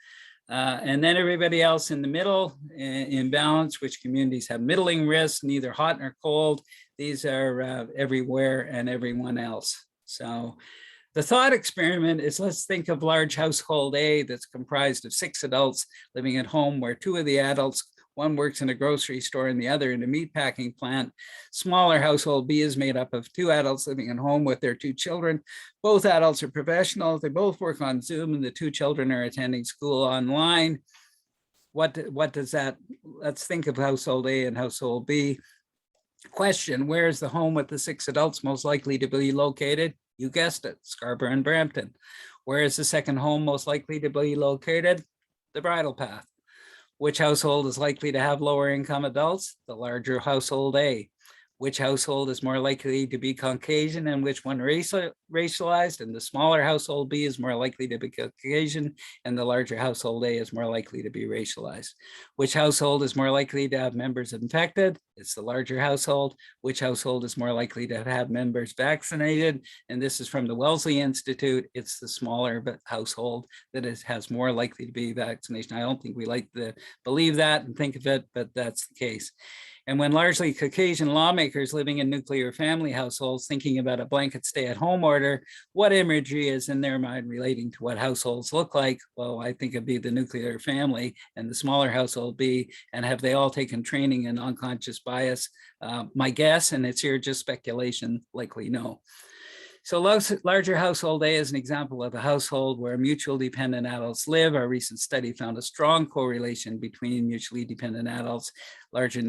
[SPEAKER 5] And then everybody else in the middle, in balance, which communities have middling risk, neither hot nor cold. These are everywhere and everyone else. So the thought experiment is, let's think of large household A that's comprised of 6 adults living at home, where 2 of the adults, one works in a grocery store and the other in a meatpacking plant. Smaller household B is made up of 2 adults living at home with their 2 children. Both adults are professionals. They both work on Zoom, and the 2 children are attending school online. What does that, let's think of household A and household B. Question, where is the home with the 6 adults most likely to be located? You guessed it, Scarborough and Brampton. Where is the second home most likely to be located? The bridle path. Which household is likely to have lower income adults? The larger household A. Which household is more likely to be Caucasian and which one racialized? And the smaller household B is more likely to be Caucasian, and the larger household A is more likely to be racialized. Which household is more likely to have members infected? It's the larger household. Which household is more likely to have members vaccinated? And this is from the Wellesley Institute. It's the smaller household that has more likely to be vaccination. I don't think we like to believe that and think of it, but that's the case. And when largely Caucasian lawmakers living in nuclear family households thinking about a blanket stay-at-home order, what imagery is in their mind relating to what households look like? Well, I think it'd be the nuclear family and the smaller household B, and have they all taken training in unconscious bias? My guess, and it's here just speculation, likely no. So larger household A is an example of a household where mutual dependent adults live. Our recent study found a strong correlation between mutually dependent adults, larger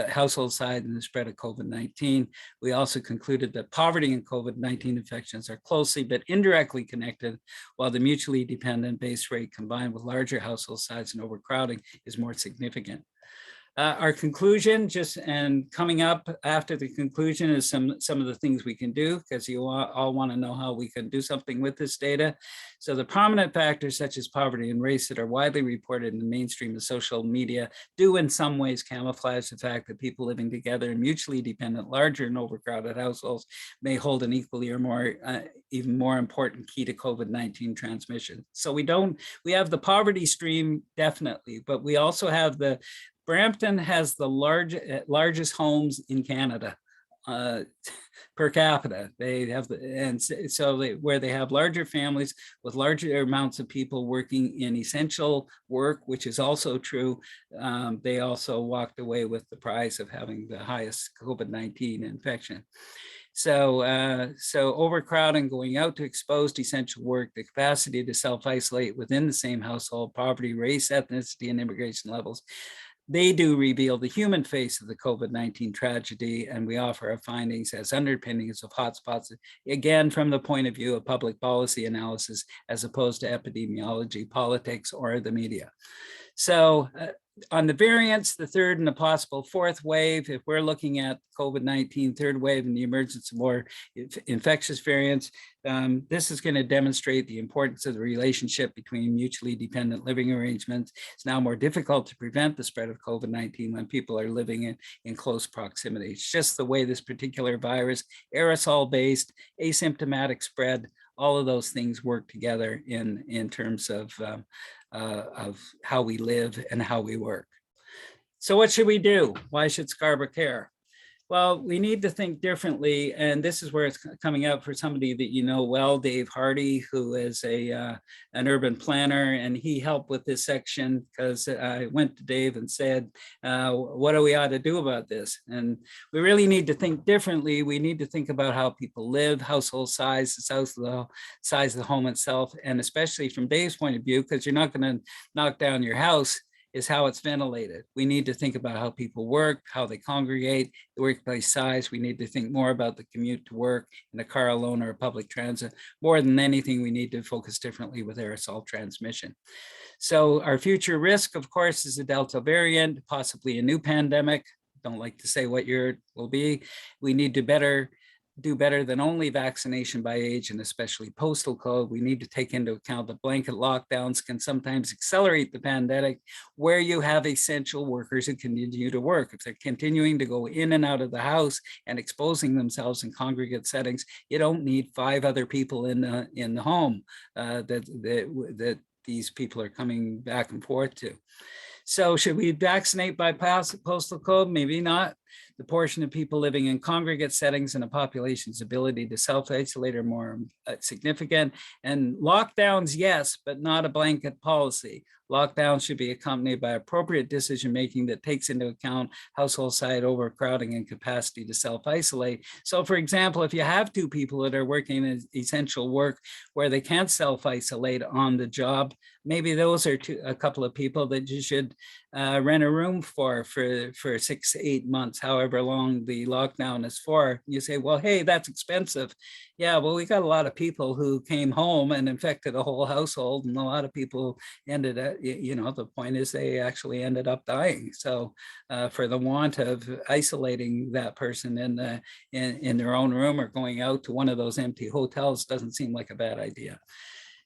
[SPEAKER 5] household size, and the spread of COVID-19. We also concluded that poverty and COVID-19 infections are closely but indirectly connected, while the mutually dependent base rate combined with larger household size and overcrowding is more significant. Our conclusion, and coming up after the conclusion, is some of the things we can do, because you all want to know how we can do something with this data. So the prominent factors such as poverty and race that are widely reported in the mainstream of social media do in some ways camouflage the fact that people living together in mutually dependent, larger and overcrowded households may hold an equally or more, even more important key to COVID-19 transmission. So we have the poverty stream, definitely, but we also have Brampton has the largest homes in Canada per capita. They have, where they have larger families with larger amounts of people working in essential work, which is also true. They also walked away with the prize of having the highest COVID-19 infection. So overcrowding, going out to exposed essential work, the capacity to self-isolate within the same household, poverty, race, ethnicity, and immigration levels, they do reveal the human face of the COVID-19 tragedy, and we offer our findings as underpinnings of hotspots, again, from the point of view of public policy analysis, as opposed to epidemiology, politics, or the media. So on the variants, the third and the possible fourth wave, if we're looking at COVID-19 third wave and the emergence of more infectious variants, this is going to demonstrate the importance of the relationship between mutually dependent living arrangements. It's now more difficult to prevent the spread of COVID-19 when people are living in close proximity. It's just the way this particular virus, aerosol-based, asymptomatic spread, all of those things work together in terms of how we live and how we work. So what should we do? Why should Scarborough care? Well, we need to think differently, and this is where it's coming out for somebody that you know well, Dave Hardy, who is an urban planner, and he helped with this section because I went to Dave and said, what do we ought to do about this? And we really need to think differently. We need to think about how people live, household size, the size of the home itself, and especially from Dave's point of view, because you're not going to knock down your house, is how it's ventilated. We need to think about how people work, how they congregate, the workplace size. We need to think more about the commute to work in a car alone or public transit. More than anything, we need to focus differently with aerosol transmission. So our future risk, of course, is a Delta variant, possibly a new pandemic. Don't like to say what year it will be. We need to do better than only vaccination by age, and especially postal code. We need to take into account that blanket lockdowns can sometimes accelerate the pandemic where you have essential workers who continue to work. If they're continuing to go in and out of the house and exposing themselves in congregate settings, you don't need 5 other people in the home that these people are coming back and forth to. So should we vaccinate by postal code? Maybe not. The portion of people living in congregate settings and a population's ability to self-isolate are more significant. And lockdowns, yes, but not a blanket policy. Lockdowns should be accompanied by appropriate decision-making that takes into account household size, overcrowding, and capacity to self-isolate. So for example, if you have 2 people that are working in essential work where they can't self-isolate on the job, maybe those are a couple of people that you should rent a room for 6 to 8 months, however long the lockdown is for. You say, well, hey, that's expensive. Yeah, well, we got a lot of people who came home and infected a whole household, and a lot of people ended up, the point is they actually ended up dying. So for the want of isolating that person in their own room or going out to one of those empty hotels doesn't seem like a bad idea.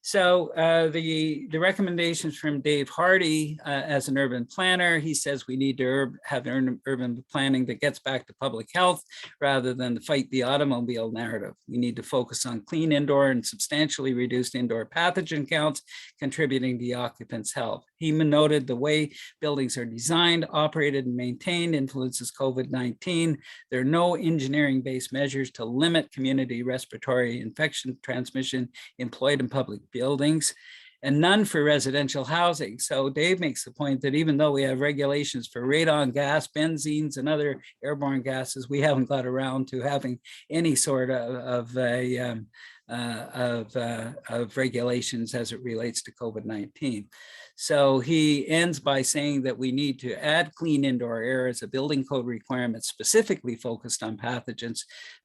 [SPEAKER 5] So the recommendations from Dave Hardy as an urban planner, he says we need to have urban planning that gets back to public health rather than to fight the automobile narrative. We need to focus on clean indoor and substantially reduced indoor pathogen counts, contributing to the occupants' health. He noted the way buildings are designed, operated, and maintained influences COVID-19. There are no engineering-based measures to limit community respiratory infection transmission employed in public buildings, and none for residential housing. So Dave makes the point that even though we have regulations for radon gas, benzenes, and other airborne gases, we haven't got around to having any sort of regulations as it relates to COVID-19. So he ends by saying that we need to add clean indoor air as a building code requirement specifically focused on pathogens,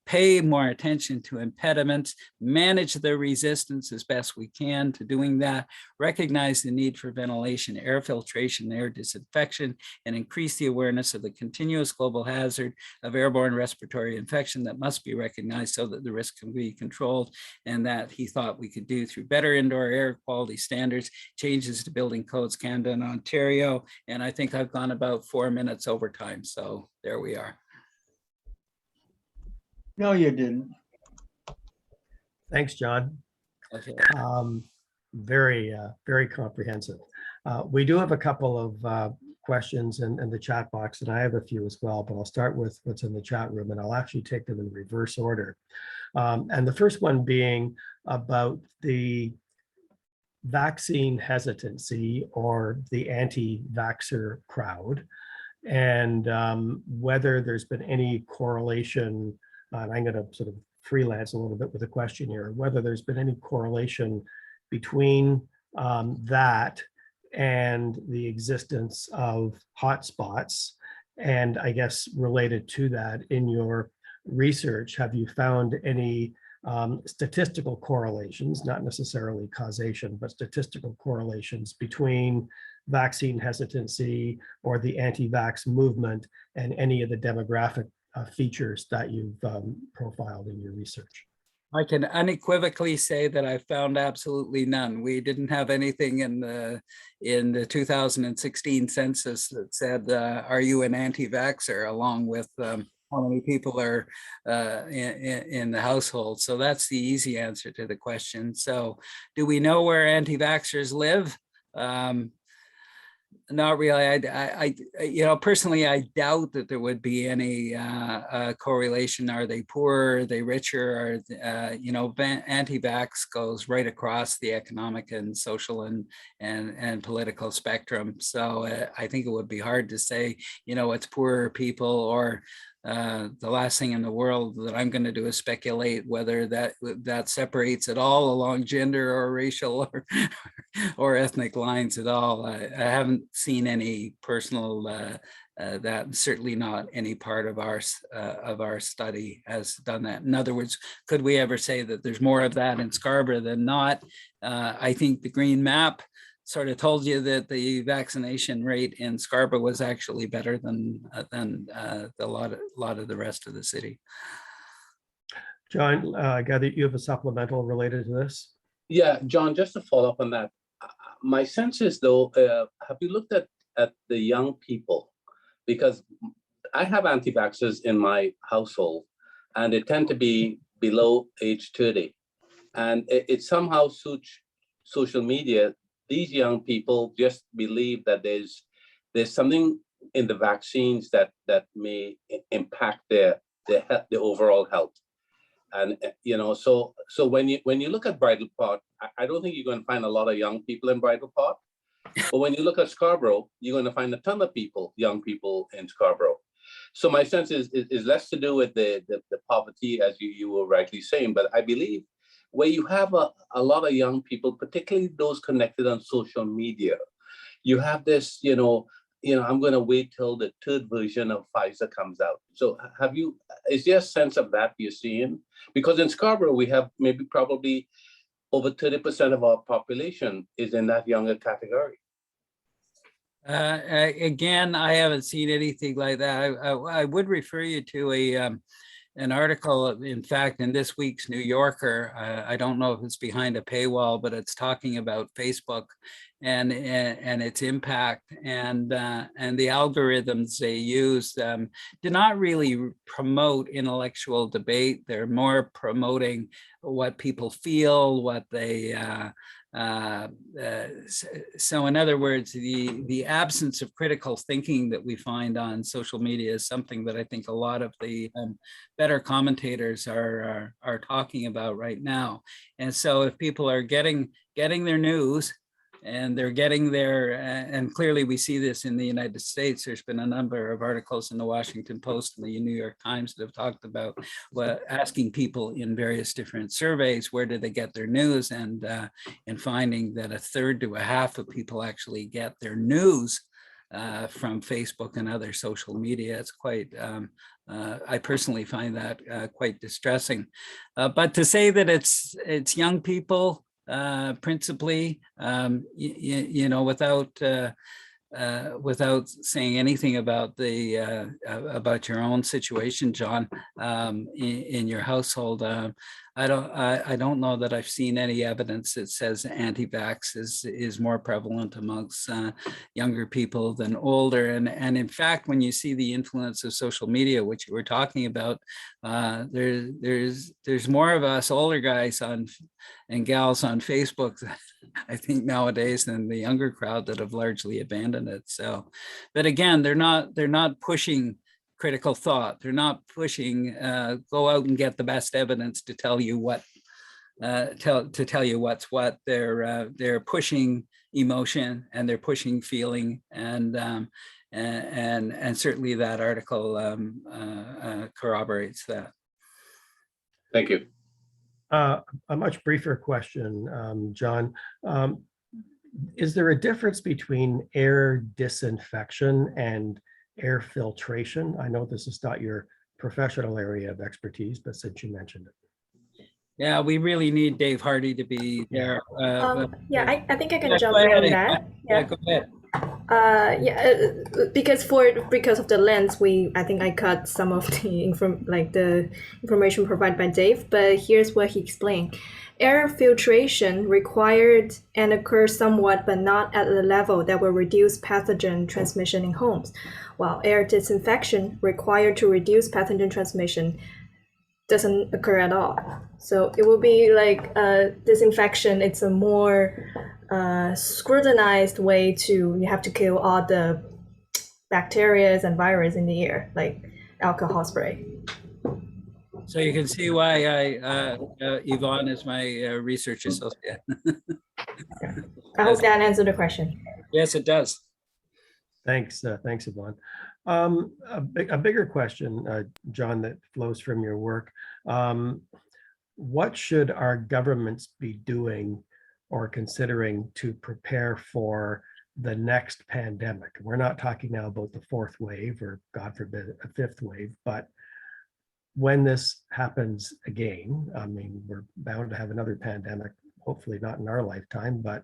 [SPEAKER 5] pay more attention to impediments, manage the resistance as best we can to doing that, recognize the need for ventilation, air filtration, air disinfection, and increase the awareness of the continuous global hazard of airborne respiratory infection that must be recognized so that the risk can be controlled, and that he thought we could do through better indoor air quality standards, changes to building codes Canada and Ontario. And I think I've gone about 4 minutes over time. So there we are.
[SPEAKER 3] No, you didn't.
[SPEAKER 1] Thanks, John.
[SPEAKER 5] Okay.
[SPEAKER 1] Very comprehensive. We do have a couple of questions in the chat box, and I have a few as well, but I'll start with what's in the chat room, and I'll actually take them in reverse order. And the first one being about the vaccine hesitancy or the anti-vaxxer crowd, and whether there's been any correlation, and I'm going to sort of freelance a little bit with a question here, whether there's been any correlation between that and the existence of hotspots. And I guess related to that, in your research, have you found any statistical correlations, not necessarily causation, but statistical correlations between vaccine hesitancy or the anti-vax movement and any of the demographic features that you've profiled in your research?
[SPEAKER 5] I can unequivocally say that I found absolutely none. We didn't have anything in the 2016 census that said, "Are you an anti-vaxxer?" along with how many people are in the household. So that's the easy answer to the question. So, do we know where anti-vaxxers live? Not really. Personally, I doubt that there would be any correlation. Are they poor? Are they richer? Anti-vax goes right across the economic and social and political spectrum. So I think it would be hard to say, it's poorer people or the last thing in the world that I'm going to do is speculate whether that separates at all along gender or racial or ethnic lines at all. I haven't seen any personal that, certainly not any part of our study has done that. In other words, could we ever say that there's more of that in Scarborough than not? I think the green map sort of told you that the vaccination rate in Scarborough was actually better than a lot of the rest of the city.
[SPEAKER 1] John, I gather you have a supplemental related to this.
[SPEAKER 6] Yeah, John, just to follow up on that, my sense is though, have you looked at the young people? Because I have anti-vaxxers in my household and they tend to be below age 30. And it somehow suits social media. These young people just believe that there's something in the vaccines that may impact their overall health. And so when you look at Bridle Park, I don't think you're going to find a lot of young people in Bridle Park. But when you look at Scarborough, you're going to find a ton of young people in Scarborough. So my sense is less to do with the poverty, as you were rightly saying, but I believe where you have a lot of young people, particularly those connected on social media, you have this, I'm going to wait till the third version of Pfizer comes out. So is there a sense of that you're seeing? Because in Scarborough, we have probably over 30% of our population is in that younger category.
[SPEAKER 5] Again, I haven't seen anything like that. I would refer you to an article, in fact, in this week's New Yorker. I don't know if it's behind a paywall, but it's talking about Facebook and its impact, and the algorithms they use do not really promote intellectual debate. They're more promoting what people feel, what they so in other words, the absence of critical thinking that we find on social media is something that I think a lot of the better commentators are talking about right now. And so if people are getting their news, and they're getting their, and clearly we see this in the United States. There's been a number of articles in the Washington Post and the New York Times that have talked about asking people in various different surveys, where do they get their news? And finding that a third to a half of people actually get their news from Facebook and other social media. It's quite, I personally find that quite distressing. But to say that it's young people, principally, without saying anything about about your own situation, John, in your household, I don't know that I've seen any evidence that says anti-vax is more prevalent amongst younger people than older. And in fact, when you see the influence of social media, which you were talking about, there's more of us older guys and gals on Facebook, I think nowadays than the younger crowd that have largely abandoned it. So, but again, they're not pushing critical thought. They're not pushing go out and get the best evidence to tell you what tell you what's what. They're pushing emotion and they're pushing feeling, and certainly that article corroborates that.
[SPEAKER 6] Thank you.
[SPEAKER 1] A much briefer question, John. Is there a difference between air disinfection and air filtration? I know this is not your professional area of expertise, but since you mentioned it.
[SPEAKER 5] Yeah, we really need Dave Hardy to be there.
[SPEAKER 4] Yeah, I think I can
[SPEAKER 5] Yeah,
[SPEAKER 4] jump
[SPEAKER 5] go
[SPEAKER 4] in
[SPEAKER 5] ahead,
[SPEAKER 4] on that.
[SPEAKER 5] Yeah, go ahead.
[SPEAKER 4] Because of the lens, I think I cut some of the information provided by Dave, but here's what he explained. Air filtration required and occurs somewhat, but not at a level that will reduce pathogen transmission in homes, while air disinfection required to reduce pathogen transmission doesn't occur at all. So it will be like disinfection. It's a more scrutinized way you have to kill all the bacteria and virus in the air, like alcohol spray.
[SPEAKER 5] So you can see why Yvonne is my research associate.
[SPEAKER 4] I hope that answered the question.
[SPEAKER 5] Yes, it does.
[SPEAKER 1] Thanks, Yvonne. A bigger question, John, that flows from your work. What should our governments be doing or considering to prepare for the next pandemic? We're not talking now about the fourth wave or, God forbid, a fifth wave, but when this happens again, I mean, we're bound to have another pandemic, hopefully not in our lifetime, but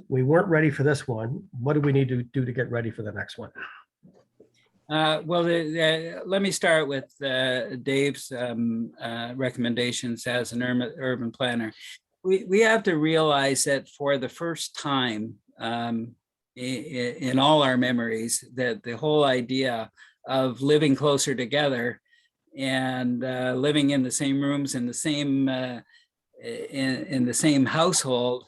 [SPEAKER 1] we weren't ready for this one. What do we need to do to get ready for the next one?
[SPEAKER 5] Well, let me start with Dave's recommendations as an urban planner. We have to realize that for the first time in all our memories, that the whole idea of living closer together and living in the same rooms in the same household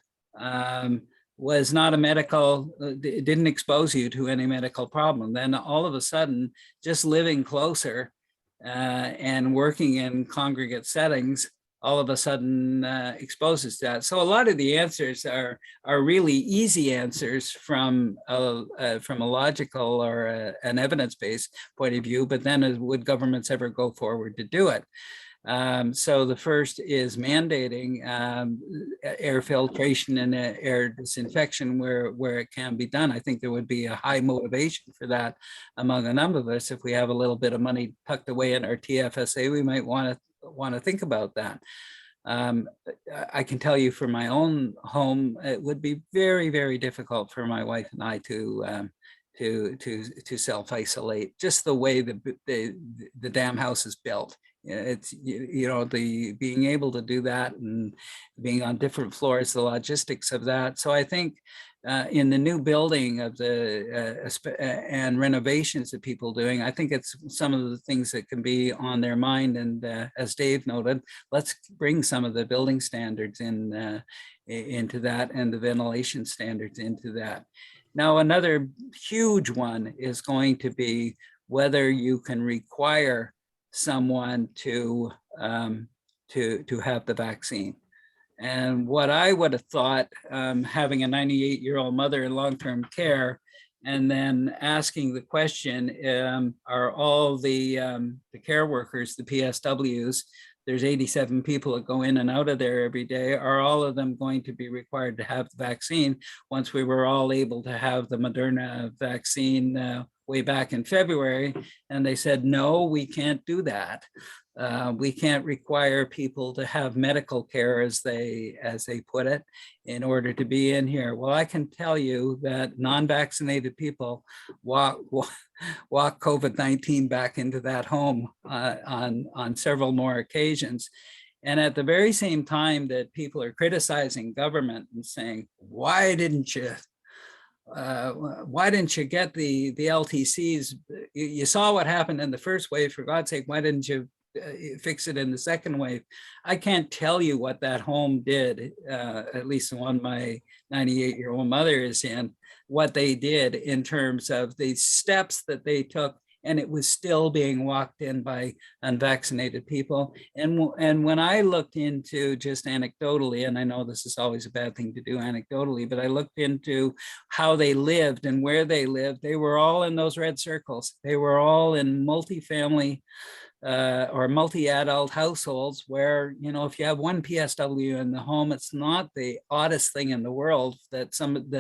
[SPEAKER 5] was not a medical, it didn't expose you to any medical problem. Then all of a sudden, just living closer and working in congregate settings, all of a sudden exposes that. So a lot of the answers are really easy answers from a logical or an evidence-based point of view, but then would governments ever go forward to do it? So the first is mandating air filtration and air disinfection where it can be done. I think there would be a high motivation for that among a number of us. If we have a little bit of money tucked away in our TFSA, we might want to think about that. I can tell you for my own home, it would be very, very difficult for my wife and I to self-isolate, just the way the damn house is built. It's, the being able to do that and being on different floors, the logistics of that. So I think in the new building of and renovations that people doing, I think it's some of the things that can be on their mind. And as Dave noted, let's bring some of the building standards into that and the ventilation standards into that. Now, another huge one is going to be whether you can require someone to have the vaccine. And what I would have thought, having a 98-year-old mother in long-term care, and then asking the question, are all the care workers, the PSWs, there's 87 people that go in and out of there every day, are all of them going to be required to have the vaccine once we were all able to have the Moderna vaccine way back in February? And they said, no, we can't do that. We can't require people to have medical care, as they put it, in order to be in here. Well, I can tell you that non-vaccinated people walk COVID-19 back into that home on several more occasions. And at the very same time that people are criticizing government and saying, why didn't you get the LTCs? You saw what happened in the first wave. For God's sake, why didn't you fix it in the second wave. I can't tell you what that home did, at least the one my 98-year-old mother is in, what they did in terms of the steps that they took, and it was still being walked in by unvaccinated people. And when I looked into, just anecdotally, and I know this is always a bad thing to do anecdotally, but I looked into how they lived and where they lived, they were all in those red circles. They were all in multifamily or multi-adult households where, you know, if you have one PSW in the home, it's not the oddest thing in the world that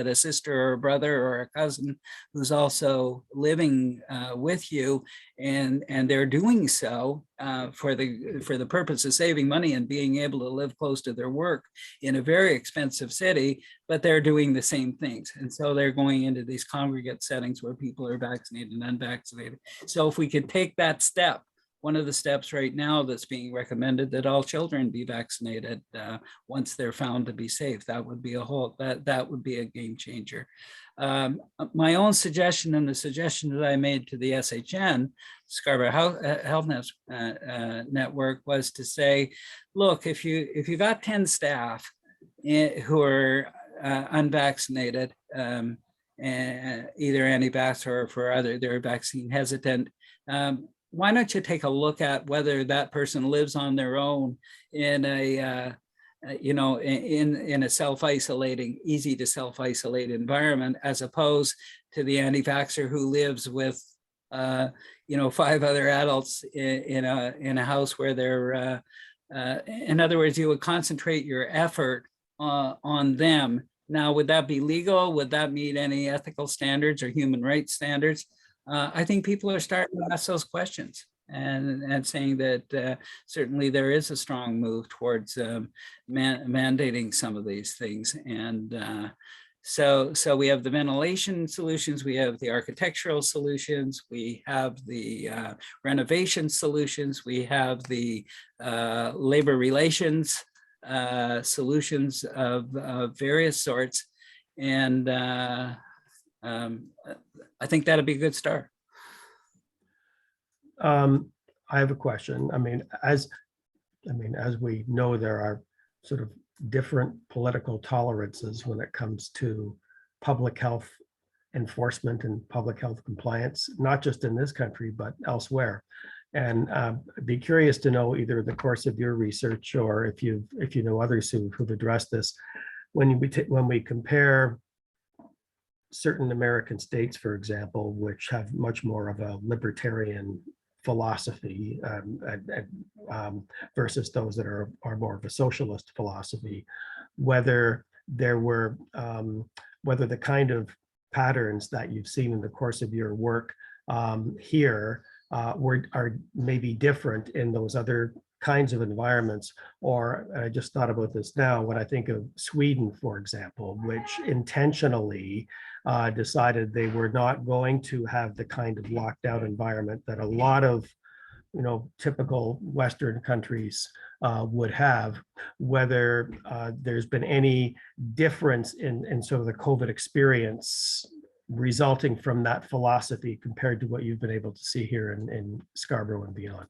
[SPEAKER 5] a sister or a brother or a cousin who's also living with you, and they're doing so for the purpose of saving money and being able to live close to their work in a very expensive city, but they're doing the same things. And so they're going into these congregate settings where people are vaccinated and unvaccinated. So if we could take that step, one of the steps right now that's being recommended, that all children be vaccinated once they're found to be safe. That would be that would be a game changer. My own suggestion, and the suggestion that I made to the SHN, Scarborough Health Network, was to say, look, if you got 10 staff who are unvaccinated, either anti-vax or for other, they're vaccine hesitant, why don't you take a look at whether that person lives on their own in a, in a self-isolating, easy to self-isolate environment, as opposed to the anti-vaxxer who lives with, 5 other adults in a house where they're, in other words, you would concentrate your effort on them. Now, would that be legal? Would that meet any ethical standards or human rights standards? I think people are starting to ask those questions and saying that certainly there is a strong move towards mandating some of these things. And so we have the ventilation solutions, we have the architectural solutions, we have the renovation solutions, we have the labor relations solutions of various sorts. And I think that'd be a good start.
[SPEAKER 1] I have a question. As we know, there are sort of different political tolerances when it comes to public health enforcement and public health compliance, not just in this country, but elsewhere. And I'd be curious to know, either in the course of your research or if you know others who've addressed this, when we compare certain American states, for example, which have much more of a libertarian philosophy versus those that are more of a socialist philosophy, whether the kind of patterns that you've seen in the course of your work here are maybe different in those other kinds of environments. Or I just thought about this now when I think of Sweden, for example, which intentionally decided they were not going to have the kind of locked out environment that a lot of typical Western countries would have. Whether there's been any difference in sort of the COVID experience resulting from that philosophy compared to what you've been able to see here in Scarborough and beyond.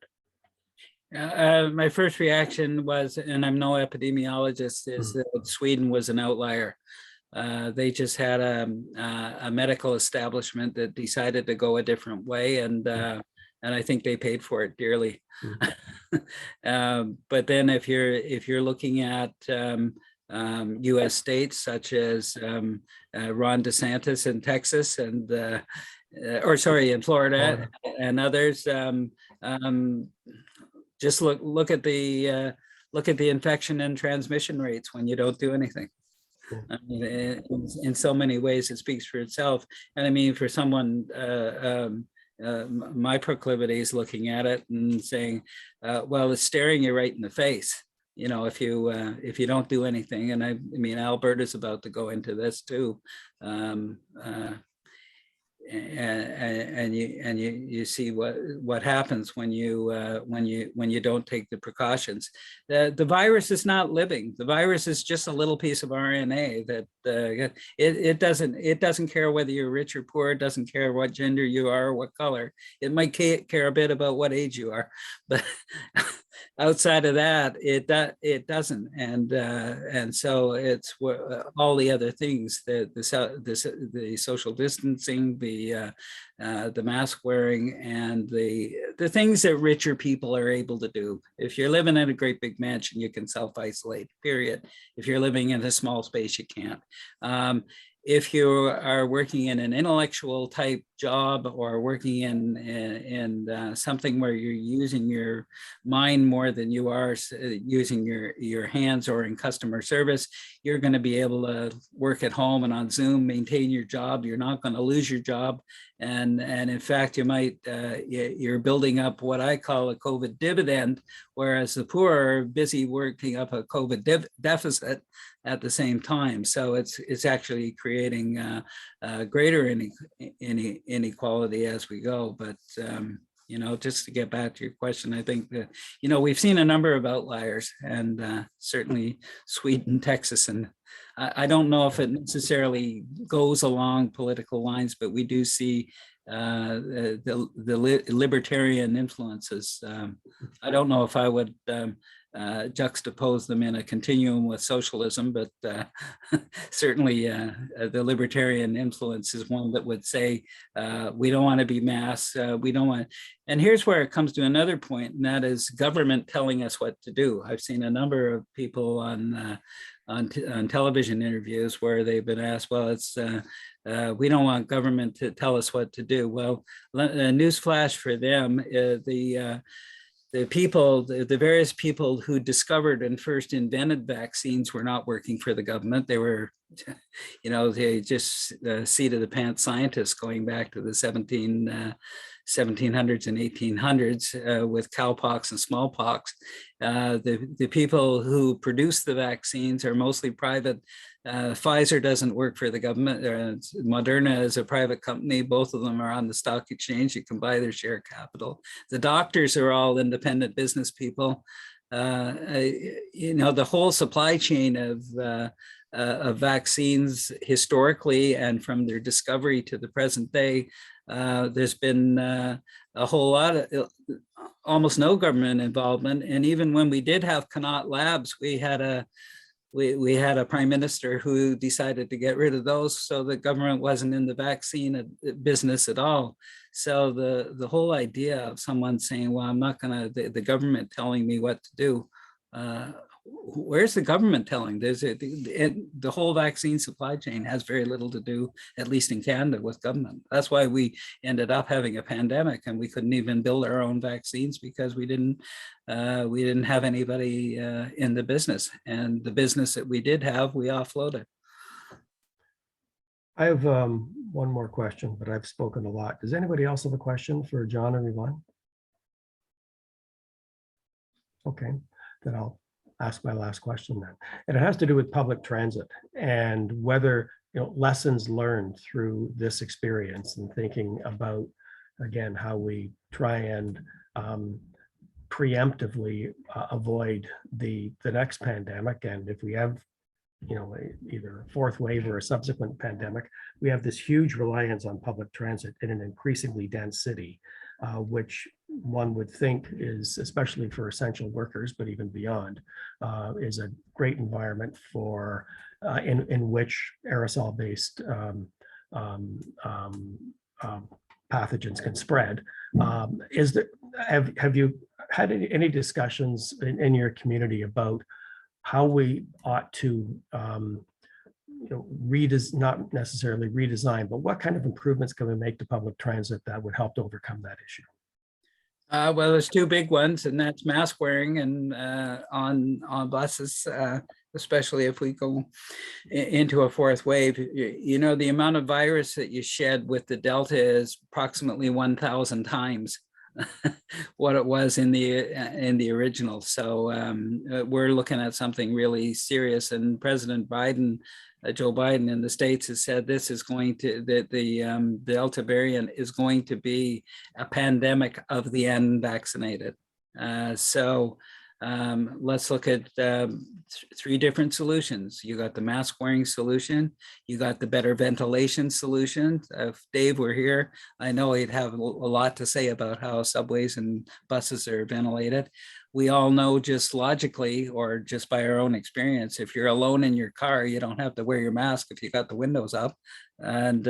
[SPEAKER 5] My first reaction was, and I'm no epidemiologist, is that Sweden was an outlier. They just had a medical establishment that decided to go a different way, and I think they paid for it dearly. But then if you're looking at U.S. states such as Ron DeSantis in Texas and in Florida and others, just look at the infection and transmission rates when you don't do anything. I mean, in so many ways, it speaks for itself. And I mean, for someone, my proclivity is looking at it and saying, well, it's staring you right in the face. If you don't do anything, and I mean, Alberta's about to go into this too. you see what happens when you don't take the precautions. The virus is not living. The virus is just a little piece of RNA that it doesn't care whether you're rich or poor. It doesn't care what gender you are or what color. It might care a bit about what age you are, but outside of that, it doesn't. And so it's all the other things, the social distancing, the mask wearing, and the things that richer people are able to do. If you're living in a great big mansion, you can self-isolate, period. If you're living in a small space, you can't. If you are working in an intellectual type job or working in something where you're using your mind more than you are using your hands, or in customer service, you're going to be able to work at home and on Zoom, maintain your job. You're not going to lose your job. And in fact, you're building up what I call a COVID dividend, whereas the poor are busy working up a COVID deficit at the same time. So it's actually creating greater inequality as we go. But just to get back to your question, I think that we've seen a number of outliers, and certainly Sweden, Texas, and I don't know if it necessarily goes along political lines, but we do see the libertarian influences. I don't know if I would juxtapose them in a continuum with socialism, but certainly the libertarian influence is one that would say we don't want to be mass, we don't want. And here's where it comes to another point, and that is government telling us what to do. I've seen a number of people on television interviews where they've been asked, well, it's we don't want government to tell us what to do. Well, newsflash for them, the various people who discovered and first invented vaccines were not working for the government. They were, they just seat of the pants scientists going back to the 1700s and 1800s with cowpox and smallpox. The people who produce the vaccines are mostly private. Pfizer doesn't work for the government. Moderna is a private company. Both of them are on the stock exchange. You can buy their share capital. The doctors are all independent business people. The whole supply chain of vaccines historically and from their discovery to the present day, there's been a whole lot of almost no government involvement. And even when we did have Connaught Labs, we had a prime minister who decided to get rid of those, so the government wasn't in the vaccine business at all. So the whole idea of someone saying, well, I'm not gonna, the government telling me what to do, where's the government telling? The whole vaccine supply chain has very little to do, at least in Canada, with government. That's why we ended up having a pandemic, and we couldn't even build our own vaccines because we didn't have anybody in the business, and the business that we did have, we offloaded.
[SPEAKER 1] I have one more question, but I've spoken a lot. Does anybody else have a question for John or Yvonne? Okay, then I'll ask my last question then. And it has to do with public transit and whether, lessons learned through this experience, and thinking about, again, how we try and preemptively avoid the next pandemic. And if we have, either a fourth wave or a subsequent pandemic, we have this huge reliance on public transit in an increasingly dense city, which one would think is, especially for essential workers, but even beyond, is a great environment for in which aerosol-based pathogens can spread. Have you had any discussions in your community about how we ought to not necessarily redesign, but what kind of improvements can we make to public transit that would help to overcome that issue?
[SPEAKER 5] Well, there's two big ones, and that's mask wearing and on buses, especially if we go into a fourth wave. The amount of virus that you shed with the Delta is approximately 1,000 times what it was in the original. So we're looking at something really serious. And President Biden, Joe Biden in the States has said this is going to, that the Delta variant is going to be a pandemic of the unvaccinated. So let's look at three different solutions. You got the mask wearing solution, you got the better ventilation solution. If Dave were here, I know he'd have a lot to say about how subways and buses are ventilated. We all know just logically, or just by our own experience, if you're alone in your car, you don't have to wear your mask if you got the windows up. And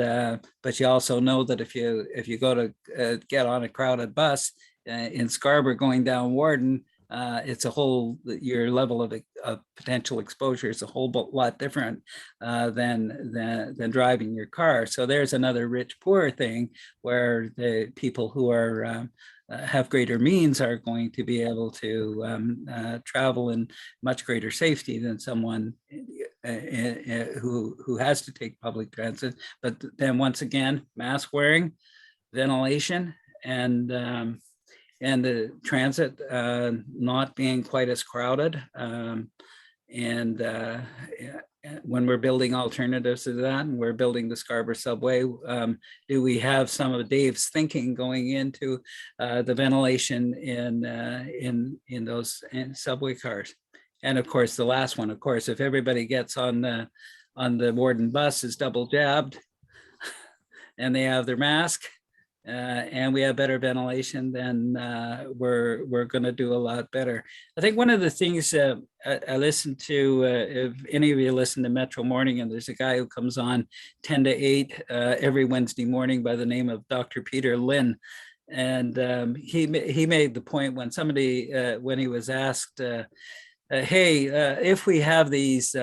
[SPEAKER 5] but you also know that if you go to get on a crowded bus in Scarborough going down Warden, it's a whole, your level of potential exposure is a whole lot different than driving your car. So there's another rich poor thing where the people who are have greater means are going to be able to travel in much greater safety than someone who has to take public transit. But then once again, mask wearing, ventilation, and the transit not being quite as crowded. When we're building alternatives to that, and we're building the Scarborough subway, do we have some of Dave's thinking going into the ventilation in those subway cars? And of course, the last one, of course, if everybody gets on the Warden bus is double jabbed and they have their mask, and we have better ventilation, then we're going to do a lot better. I think one of the things I listened to, if any of you listen to Metro Morning, and there's a guy who comes on 10 to 8 every Wednesday morning by the name of Dr. Peter Lynn. And he made the point when somebody, when he was asked, hey, if we have these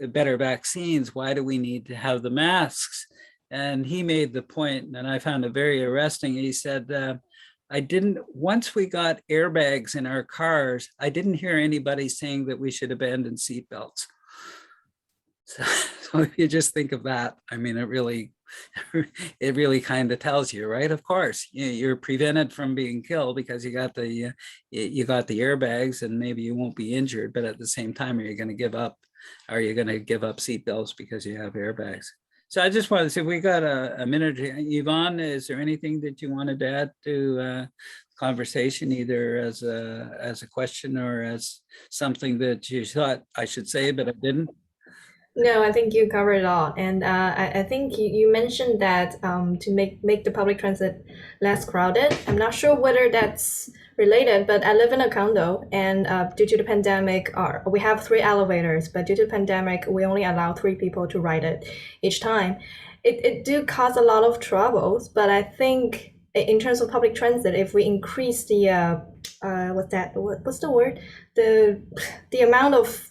[SPEAKER 5] better vaccines, why do we need to have the masks? And he made the point, and I found it very arresting. He said, once we got airbags in our cars, I didn't hear anybody saying that we should abandon seatbelts. So if you just think of that, I mean, it really kind of tells you, right? Of course, you're prevented from being killed because you got the airbags, and maybe you won't be injured, but at the same time, are you going to give up seatbelts because you have airbags? So I just wanted to say, we got a minute. Yvonne, is there anything that you wanted to add to conversation, either as a question or as something that you thought I should say, but I didn't?
[SPEAKER 4] No, I think you covered it all. And I think you mentioned that to make the public transit less crowded. I'm not sure whether that's related, but I live in a condo, and due to the pandemic, we have 3 elevators, but due to the pandemic, we only allow 3 people to ride it each time. It do cause a lot of troubles, but I think in terms of public transit, if we increase the what's the word? The amount of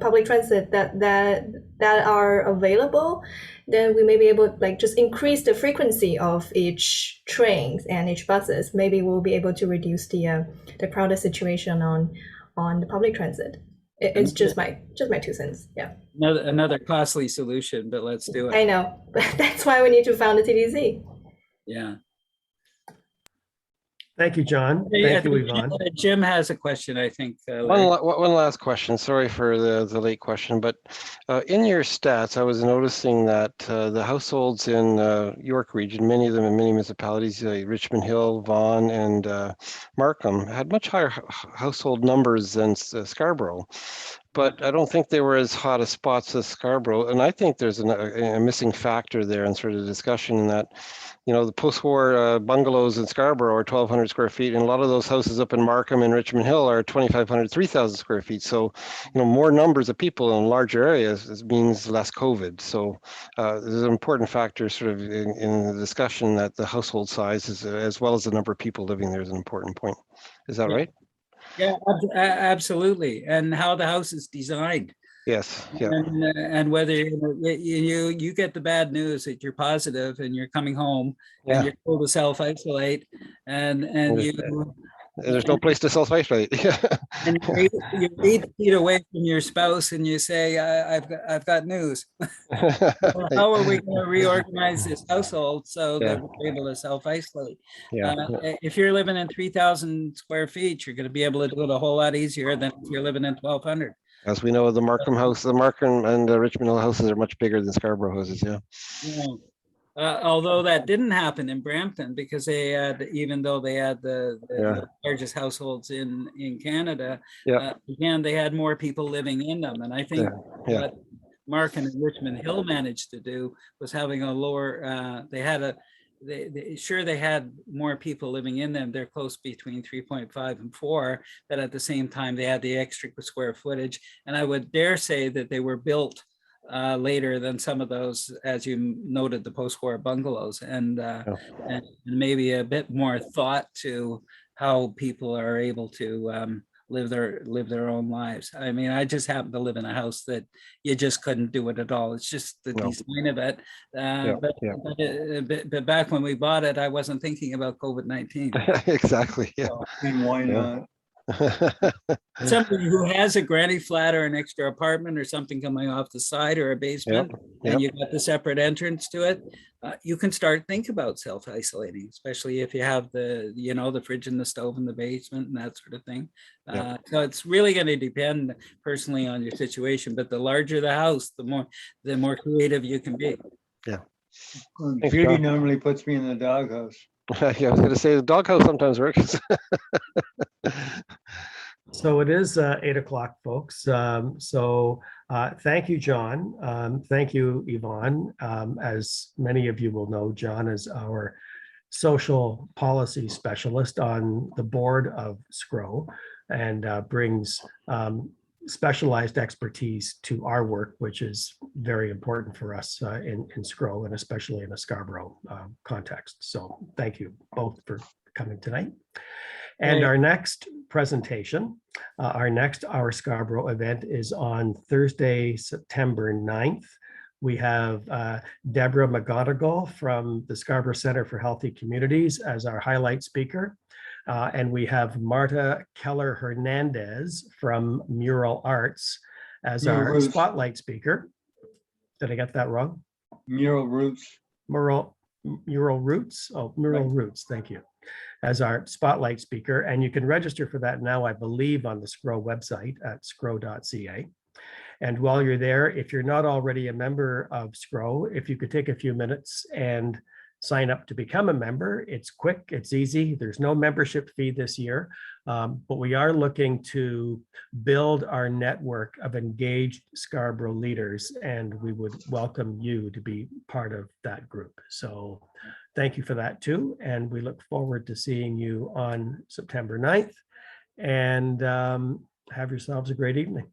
[SPEAKER 4] public transit that are available, then we may be able to like just increase the frequency of each trains and each buses. Maybe we'll be able to reduce the crowded situation on the public transit. It's just my 2 cents. Yeah.
[SPEAKER 5] Another costly solution, but let's do it.
[SPEAKER 4] I know, but that's why we need to found the TDC.
[SPEAKER 5] Yeah.
[SPEAKER 1] Thank you, John. Thank you, Yvonne.
[SPEAKER 5] Jim has a question, I think.
[SPEAKER 7] One last question. Sorry for the late question, but in your stats, I was noticing that the households in York region, many of them in many municipalities, Richmond Hill, Vaughan, and Markham, had much higher household numbers than Scarborough. But I don't think they were as hot as spots as Scarborough. And I think there's a missing factor there in sort of the discussion in that, the post-war bungalows in Scarborough are 1,200 square feet, and a lot of those houses up in Markham and Richmond Hill are 2,500, 3,000 square feet. So, more numbers of people in larger areas means less COVID. So there's an important factor sort of in the discussion that the household size is, as well as the number of people living there, is an important point. Is that right?
[SPEAKER 5] Yeah, absolutely. And how the house is designed.
[SPEAKER 7] Yes. Yeah.
[SPEAKER 5] And whether you get the bad news that you're positive and you're coming home and you're told to self-isolate, and
[SPEAKER 7] there's no place to self-isolate. Yeah.
[SPEAKER 5] And you're 8 feet away from your spouse and you say, I've got news. How are we going to reorganize this household so that we're able to self-isolate?
[SPEAKER 7] Yeah.
[SPEAKER 5] If you're living in 3,000 square feet, you're going to be able to do it a whole lot easier than if you're living in 1,200.
[SPEAKER 7] As we know, the Markham house, the Markham and Richmond Hill houses are much bigger than Scarborough houses. Yeah.
[SPEAKER 5] Yeah. Although that didn't happen in Brampton because they had, even though they had the largest households in Canada, again, they had more people living in them. And I think what Markham and Richmond Hill managed to do was having a lower, they had they had more people living in them. They're close between 3.5 and 4, but at the same time, they had the extra square footage. And I would dare say that they were built later than some of those, as you noted, the post-war bungalows, and maybe a bit more thought to how people are able to live their own lives. I mean, I just happen to live in a house that you just couldn't do it at all. It's just the design of it. But back when we bought it, I wasn't thinking about COVID-19.
[SPEAKER 7] Exactly. Yeah.
[SPEAKER 3] And why not?
[SPEAKER 5] Somebody who has a granny flat or an extra apartment or something coming off the side or a basement, and you got the separate entrance to it, you can start think about self-isolating, especially if you have the fridge and the stove in the basement and that sort of thing. So it's really going to depend personally on your situation, but the larger the house, the more creative you can be.
[SPEAKER 7] Yeah.
[SPEAKER 3] Judy normally puts me in the doghouse.
[SPEAKER 7] Yeah, I was going to say the doghouse sometimes works.
[SPEAKER 1] So it is 8 o'clock, folks. Thank you, John. Thank you, Yvonne. As many of you will know, John is our social policy specialist on the board of SCRO and brings specialized expertise to our work, which is very important for us in SCRO and especially in a Scarborough context. So thank you both for coming tonight. And our next presentation, our Scarborough event is on Thursday, September 9th. We have Deborah McGonigal from the Scarborough Center for Healthy Communities as our highlight speaker. And we have Marta Keller Hernandez from Mural Arts as our spotlight speaker. Did I get that wrong?
[SPEAKER 3] Mural Roots.
[SPEAKER 1] Mural Roots. Oh, Mural Roots. Thank you. As our spotlight speaker. And you can register for that now, I believe, on the SCRO website at scro.ca. And while you're there, if you're not already a member of SCRO, if you could take a few minutes and sign up to become a member. It's quick, it's easy. There's no membership fee this year, but we are looking to build our network of engaged Scarborough leaders, and we would welcome you to be part of that group. So thank you for that too. And we look forward to seeing you on September 9th, and have yourselves a great evening.